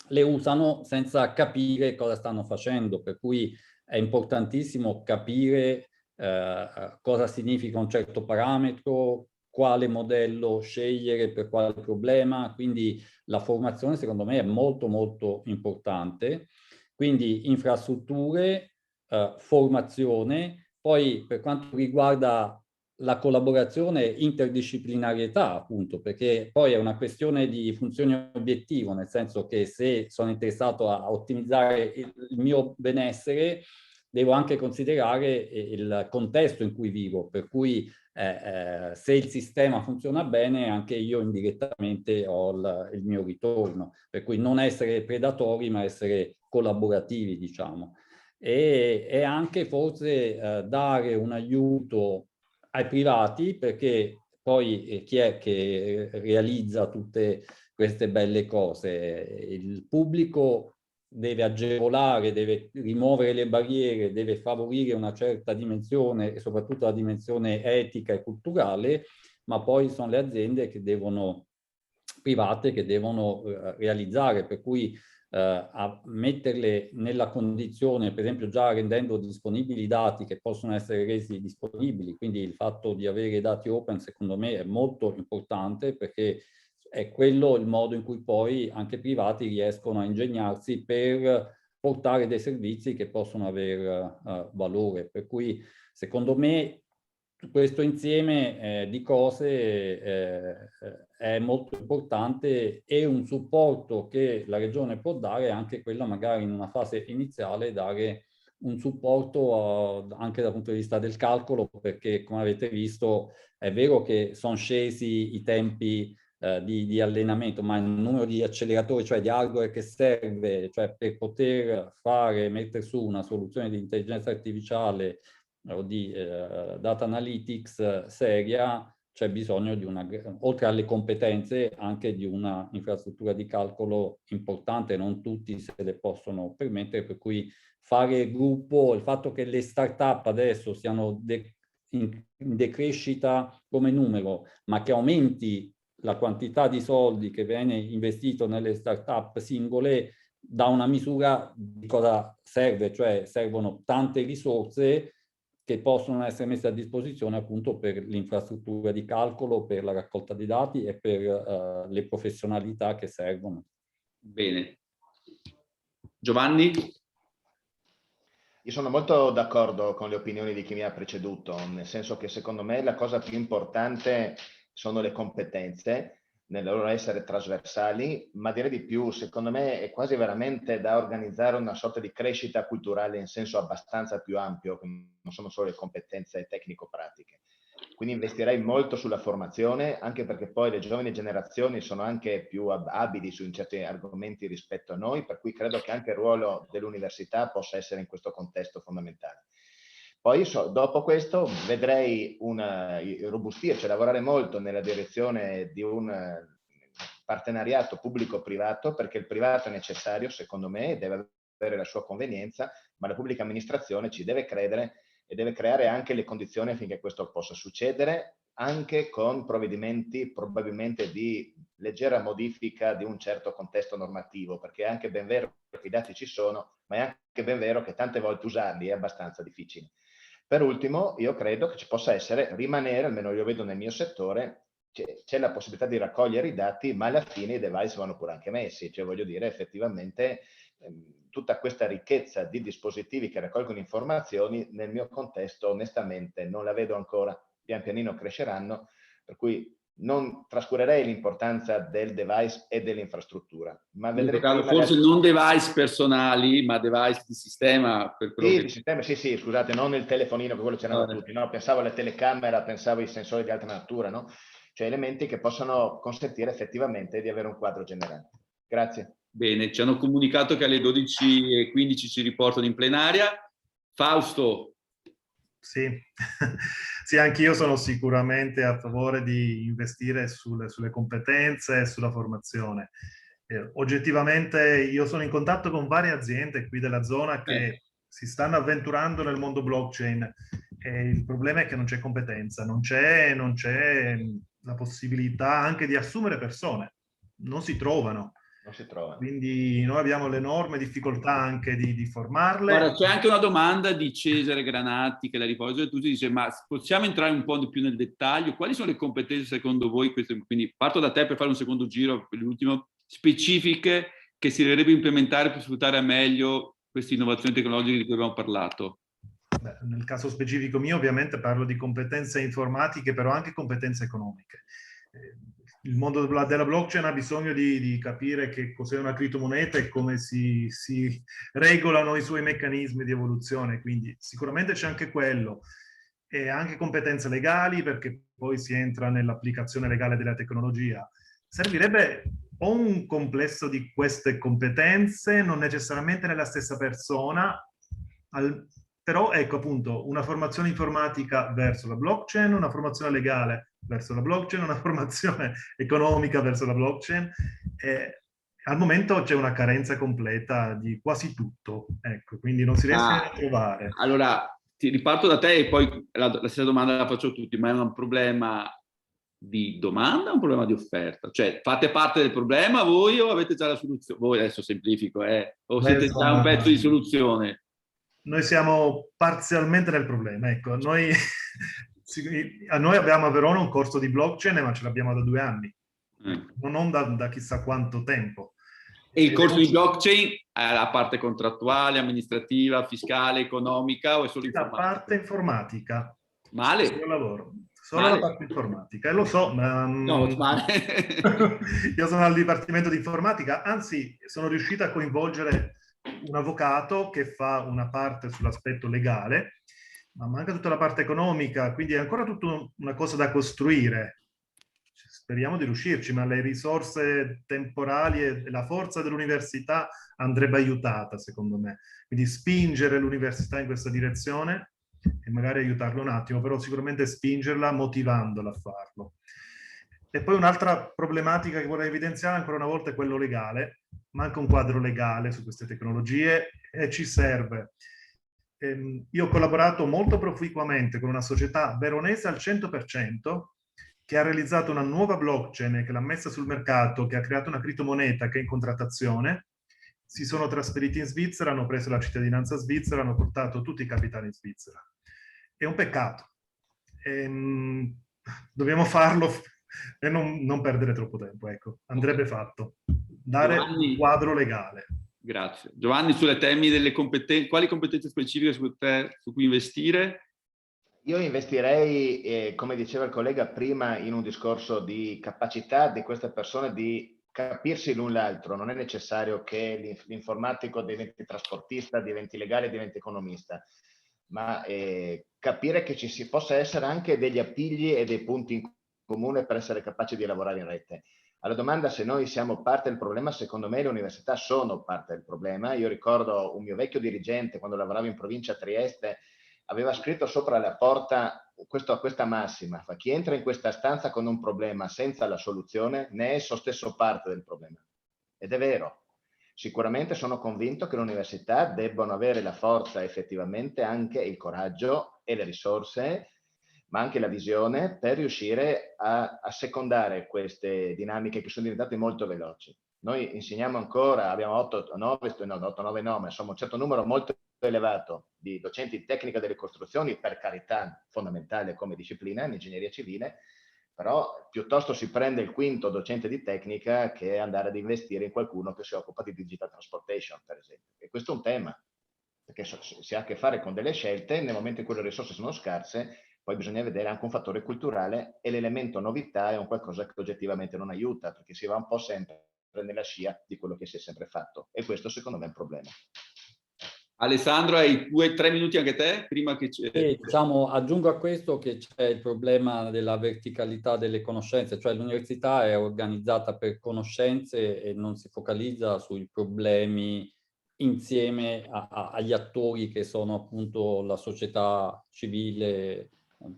Speaker 4: le usano senza capire cosa stanno facendo, per cui è importantissimo capire cosa significa un certo parametro, quale modello scegliere per quale problema, quindi la formazione secondo me è molto molto importante. Quindi infrastrutture, formazione, poi per quanto riguarda la collaborazione, interdisciplinarietà, appunto, perché poi è una questione di funzione obiettivo, nel senso che se sono interessato a ottimizzare il mio benessere, devo anche considerare il contesto in cui vivo, per cui se il sistema funziona bene, anche io indirettamente ho il mio ritorno, per cui non essere predatori, ma essere collaborativi, diciamo. E anche forse dare un aiuto ai privati, perché poi chi è che realizza tutte queste belle cose? Il pubblico deve agevolare, deve rimuovere le barriere, deve favorire una certa dimensione e soprattutto la dimensione etica e culturale, ma poi sono le aziende private che devono realizzare, per cui a metterle nella condizione, per esempio già rendendo disponibili i dati che possono essere resi disponibili, quindi il fatto di avere dati open secondo me è molto importante, perché è quello il modo in cui poi anche privati riescono a ingegnarsi per portare dei servizi che possono avere valore. Per cui secondo me questo insieme di cose è molto importante, e un supporto che la Regione può dare è anche quella magari in una fase iniziale dare un supporto anche dal punto di vista del calcolo, perché come avete visto è vero che sono scesi i tempi di allenamento, ma il numero di acceleratori, cioè di hardware che serve, cioè per poter mettere su una soluzione di intelligenza artificiale o di data analytics seria, c'è bisogno di oltre alle competenze, anche di una infrastruttura di calcolo importante. Non tutti se le possono permettere, per cui fare gruppo, il fatto che le start-up adesso siano in decrescita come numero, ma che aumenti la quantità di soldi che viene investito nelle start-up singole, dà una misura di cosa serve, cioè servono tante risorse che possono essere messe a disposizione appunto per l'infrastruttura di calcolo, per la raccolta di dati e per le professionalità che servono.
Speaker 1: Bene. Giovanni?
Speaker 5: Io sono molto d'accordo con le opinioni di chi mi ha preceduto, nel senso che secondo me la cosa più importante sono le competenze, nel loro essere trasversali, ma direi di più, secondo me è quasi veramente da organizzare una sorta di crescita culturale in senso abbastanza più ampio, che non sono solo le competenze tecnico-pratiche. Quindi investirei molto sulla formazione, anche perché poi le giovani generazioni sono anche più abili su certi argomenti rispetto a noi, per cui credo che anche il ruolo dell'università possa essere in questo contesto fondamentale. Poi dopo questo vedrei robustirci, lavorare molto nella direzione di un partenariato pubblico-privato, perché il privato è necessario, secondo me, deve avere la sua convenienza, ma la pubblica amministrazione ci deve credere e deve creare anche le condizioni affinché questo possa succedere, anche con provvedimenti probabilmente di leggera modifica di un certo contesto normativo, perché è anche ben vero che i dati ci sono, ma è anche ben vero che tante volte usarli è abbastanza difficile. Per ultimo, io credo che ci possa rimanere, almeno io vedo nel mio settore, c'è la possibilità di raccogliere i dati, ma alla fine i device vanno pure anche messi, cioè voglio dire effettivamente tutta questa ricchezza di dispositivi che raccolgono informazioni nel mio contesto onestamente non la vedo ancora, pian pianino cresceranno, per cui non trascurerei l'importanza del device e dell'infrastruttura. Ma vedrei
Speaker 1: forse non device personali, ma device di sistema.
Speaker 5: Sì, di sistema, sì, scusate, non il telefonino, che quello c'erano tutti, no? Pensavo alla telecamera, pensavo ai sensori di alta natura, no? Cioè elementi che possono consentire effettivamente di avere un quadro generale. Grazie.
Speaker 1: Bene, ci hanno comunicato che alle 12:15 ci riportano in plenaria. Fausto.
Speaker 2: Sì, sì, anch'io sono sicuramente a favore di investire sulle competenze e sulla formazione. Oggettivamente io sono in contatto con varie aziende qui della zona che si stanno avventurando nel mondo blockchain e il problema è che non c'è competenza, non c'è la possibilità anche di assumere persone, non si trovano.
Speaker 5: Non si trova.
Speaker 2: Quindi noi abbiamo l'enorme difficoltà anche di formarle.
Speaker 1: Guarda, c'è anche una domanda di Cesare Granati che la riposa e tu dice: ma possiamo entrare un po' di più nel dettaglio? Quali sono le competenze secondo voi? Quindi parto da te per fare un secondo giro, per l'ultimo, specifiche che si dovrebbe implementare per sfruttare meglio queste innovazioni tecnologiche di cui abbiamo parlato.
Speaker 2: Beh, nel caso specifico mio ovviamente parlo di competenze informatiche, però anche competenze economiche. Il mondo della blockchain ha bisogno di capire che cos'è una criptomoneta e come si regolano i suoi meccanismi di evoluzione, quindi sicuramente c'è anche quello. E anche competenze legali, perché poi si entra nell'applicazione legale della tecnologia. Servirebbe un complesso di queste competenze, non necessariamente nella stessa persona, però ecco appunto una formazione informatica verso la blockchain, una formazione legale verso la blockchain, una formazione economica verso la blockchain. Al momento c'è una carenza completa di quasi tutto, ecco, quindi non si riesce a trovare.
Speaker 1: Allora, ti riparto da te e poi la stessa domanda la faccio a tutti, ma è un problema di domanda o un problema di offerta? Cioè, fate parte del problema voi o avete già la soluzione? Voi adesso semplifico, o siete già un pezzo di soluzione?
Speaker 2: Noi siamo parzialmente nel problema, ecco. Noi abbiamo a Verona un corso di blockchain, ma ce l'abbiamo da 2 anni, non da chissà quanto tempo.
Speaker 1: E il corso di blockchain è la parte contrattuale, amministrativa, fiscale, economica o è solo informatica?
Speaker 2: La parte informatica.
Speaker 1: Male.
Speaker 2: Solo lavoro. Solo la parte informatica. E lo so, ma...
Speaker 1: No, male.
Speaker 2: Io sono al Dipartimento di Informatica, anzi sono riuscito a coinvolgere un avvocato che fa una parte sull'aspetto legale, ma manca tutta la parte economica, quindi è ancora tutta una cosa da costruire. Speriamo di riuscirci, ma le risorse temporali e la forza dell'università andrebbe aiutata, secondo me. Quindi spingere l'università in questa direzione e magari aiutarlo un attimo, però sicuramente spingerla motivandola a farlo. E poi un'altra problematica che vorrei evidenziare ancora una volta è quello legale. Manca un quadro legale su queste tecnologie e ci serve. Io ho collaborato molto proficuamente con una società veronese al 100%, che ha realizzato una nuova blockchain, che l'ha messa sul mercato, che ha creato una criptomoneta che è in contrattazione. Si sono trasferiti in Svizzera, hanno preso la cittadinanza svizzera, hanno portato tutti i capitali in Svizzera. È un peccato. Dobbiamo farlo e non perdere troppo tempo, ecco. Andrebbe fatto. Dare un quadro legale.
Speaker 1: Grazie. Giovanni, sulle temi delle competenze, quali competenze specifiche su cui investire?
Speaker 5: Io investirei, come diceva il collega prima, in un discorso di capacità di queste persone di capirsi l'un l'altro. Non è necessario che l'informatico diventi trasportista, diventi legale, diventi economista, ma capire che ci si possa essere anche degli appigli e dei punti in comune per essere capaci di lavorare in rete. Alla domanda se noi siamo parte del problema, secondo me le università sono parte del problema. Io ricordo un mio vecchio dirigente, quando lavoravo in provincia a Trieste, aveva scritto sopra la porta questa massima: chi entra in questa stanza con un problema senza la soluzione ne è esso stesso parte del problema. Ed è vero. Sicuramente sono convinto che le università debbano avere la forza, effettivamente anche il coraggio e le risorse, ma anche la visione per riuscire a secondare queste dinamiche che sono diventate molto veloci. Noi insegniamo ancora, abbiamo 9 no, ma insomma un certo numero molto elevato di docenti di tecnica delle costruzioni, per carità fondamentale come disciplina in ingegneria civile, però piuttosto si prende il quinto docente di tecnica che andare ad investire in qualcuno che si occupa di digital transportation, per esempio. E questo è un tema, perché si ha a che fare con delle scelte, nel momento in cui le risorse sono scarse, poi bisogna vedere anche un fattore culturale, e l'elemento novità è un qualcosa che oggettivamente non aiuta, perché si va un po' sempre nella scia di quello che si è sempre fatto, e questo secondo me è un problema.
Speaker 1: Alessandro, hai 2-3 minuti anche te? Prima che
Speaker 4: diciamo, aggiungo a questo che c'è il problema della verticalità delle conoscenze, cioè l'università è organizzata per conoscenze e non si focalizza sui problemi insieme agli attori che sono appunto la società civile,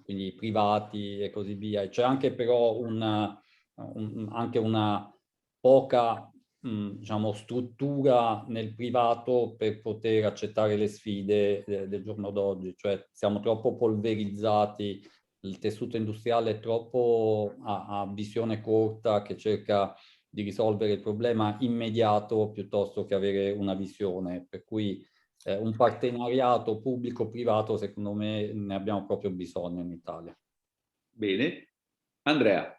Speaker 4: quindi i privati e così via. C'è anche però anche una poca diciamo, struttura nel privato per poter accettare le sfide del giorno d'oggi, cioè siamo troppo polverizzati, il tessuto industriale è troppo a visione corta, che cerca di risolvere il problema immediato piuttosto che avere una visione, per cui un partenariato pubblico-privato secondo me ne abbiamo proprio bisogno in Italia.
Speaker 1: Bene. Andrea.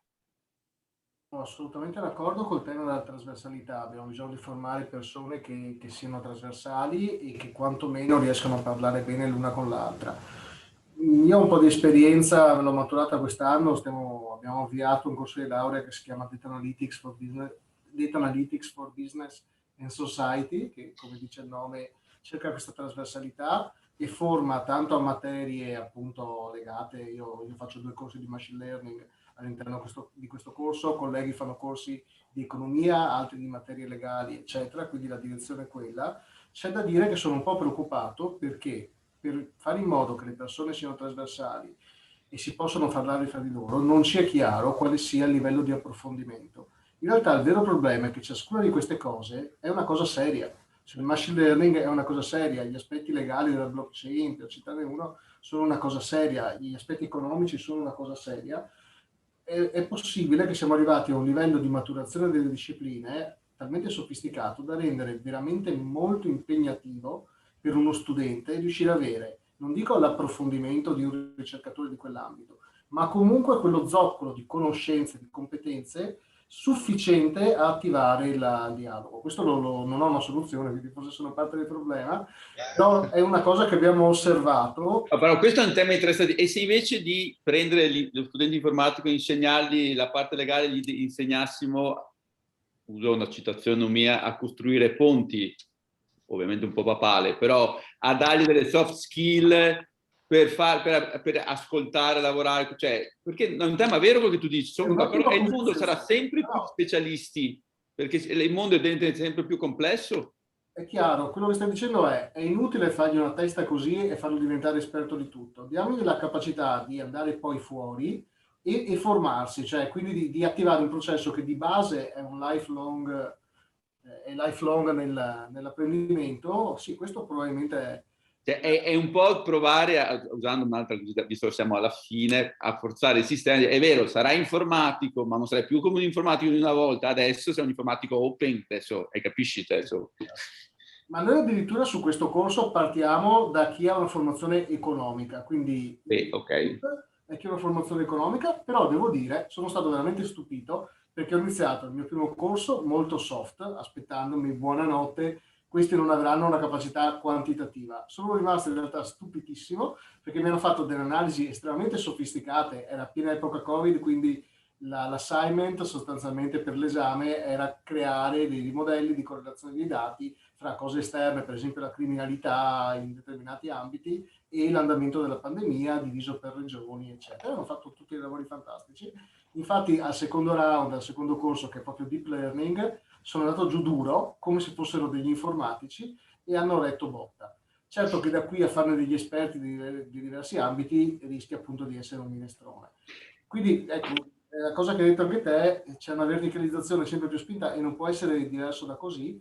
Speaker 3: Sono assolutamente d'accordo col tema della trasversalità. Abbiamo bisogno di formare persone che siano trasversali e che quantomeno riescano a parlare bene l'una con l'altra. Io ho un po' di esperienza, l'ho maturata quest'anno, abbiamo avviato un corso di laurea che si chiama Data Analytics for Business and Society, che come dice il nome cerca questa trasversalità e forma tanto a materie appunto legate. Io faccio 2 corsi di machine learning all'interno di questo corso, colleghi fanno corsi di economia, altri di materie legali, eccetera, quindi la direzione è quella. C'è da dire che sono un po' preoccupato perché per fare in modo che le persone siano trasversali e si possano parlare fra di loro, non ci è chiaro quale sia il livello di approfondimento. In realtà il vero problema è che ciascuna di queste cose è una cosa seria. Cioè, il machine learning è una cosa seria, gli aspetti legali della blockchain, per citarne uno, sono una cosa seria, gli aspetti economici sono una cosa seria. È possibile che siamo arrivati a un livello di maturazione delle discipline talmente sofisticato da rendere veramente molto impegnativo per uno studente riuscire a avere, non dico l'approfondimento di un ricercatore di quell'ambito, ma comunque quello zoccolo di conoscenze, di competenze sufficiente a attivare il dialogo. Questo non ho una soluzione, quindi forse sono parte del problema, però è una cosa che abbiamo osservato.
Speaker 1: Però questo è un tema interessante. E se invece di prendere lo studente informatico e insegnargli la parte legale, gli insegnassimo, uso una citazione mia, a costruire ponti ovviamente un po' papale, però a dargli delle soft skill per ascoltare, lavorare, cioè, perché è un tema vero quello che tu dici, però il mondo sarà sempre più specialisti, perché il mondo è diventa sempre più complesso.
Speaker 3: È chiaro, quello che stai dicendo è inutile fargli una testa così e farlo diventare esperto di tutto. Diamogli la capacità di andare poi fuori e formarsi, cioè quindi di attivare un processo che di base è un lifelong nell'apprendimento. Sì, questo probabilmente
Speaker 1: è un po' provare, usando un'altra cosa, visto che siamo alla fine, a forzare il sistema. È vero, sarai informatico, ma non sarai più come un informatico di una volta. Adesso sei un informatico open, adesso capisci? Adesso.
Speaker 3: Ma noi addirittura su questo corso partiamo da chi ha una formazione economica, quindi
Speaker 1: ok.
Speaker 3: è chi ha una formazione economica, però devo dire, sono stato veramente stupito perché ho iniziato il mio primo corso molto soft, aspettandomi buonanotte, questi non avranno una capacità quantitativa. Sono rimasto in realtà stupitissimo perché mi hanno fatto delle analisi estremamente sofisticate, era piena epoca Covid, quindi l'assignment sostanzialmente per l'esame era creare dei modelli di correlazione dei dati fra cose esterne, per esempio la criminalità in determinati ambiti e l'andamento della pandemia diviso per regioni, eccetera. Hanno fatto tutti dei lavori fantastici. Infatti al secondo round, al secondo corso, che è proprio deep learning, sono andato giù duro, come se fossero degli informatici, e hanno retto botta. Certo che da qui a farne degli esperti di diversi ambiti rischia appunto di essere un minestrone. Quindi, ecco, la cosa che hai detto anche te, c'è una verticalizzazione sempre più spinta e non può essere diverso da così.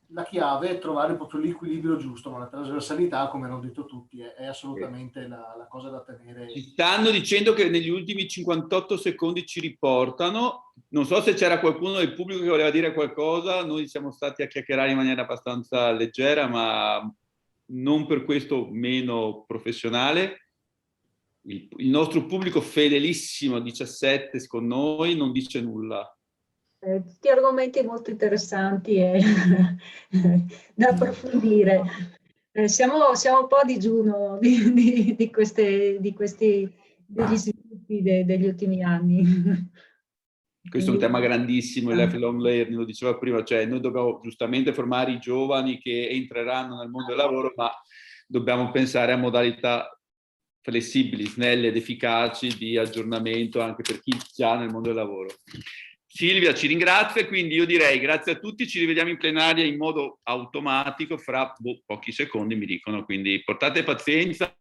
Speaker 3: La chiave è trovare proprio l'equilibrio giusto, ma la trasversalità, come hanno detto tutti, è assolutamente la cosa da tenere.
Speaker 1: Ci stanno dicendo che negli ultimi 58 secondi ci riportano. Non so se c'era qualcuno del pubblico che voleva dire qualcosa. Noi siamo stati a chiacchierare in maniera abbastanza leggera, ma non per questo meno professionale. Il nostro pubblico fedelissimo, 17 con noi, non dice nulla.
Speaker 6: Tutti argomenti molto interessanti e da approfondire. Siamo un po' a digiuno di questi degli sviluppi degli ultimi anni.
Speaker 1: Questo è un tema grandissimo, il lifelong learning, lo diceva prima, cioè noi dobbiamo giustamente formare i giovani che entreranno nel mondo del lavoro, ma dobbiamo pensare a modalità flessibili, snelle ed efficaci di aggiornamento anche per chi già nel mondo del lavoro. Silvia ci ringrazia, quindi io direi grazie a tutti, ci rivediamo in plenaria in modo automatico fra pochi secondi, mi dicono, quindi portate pazienza.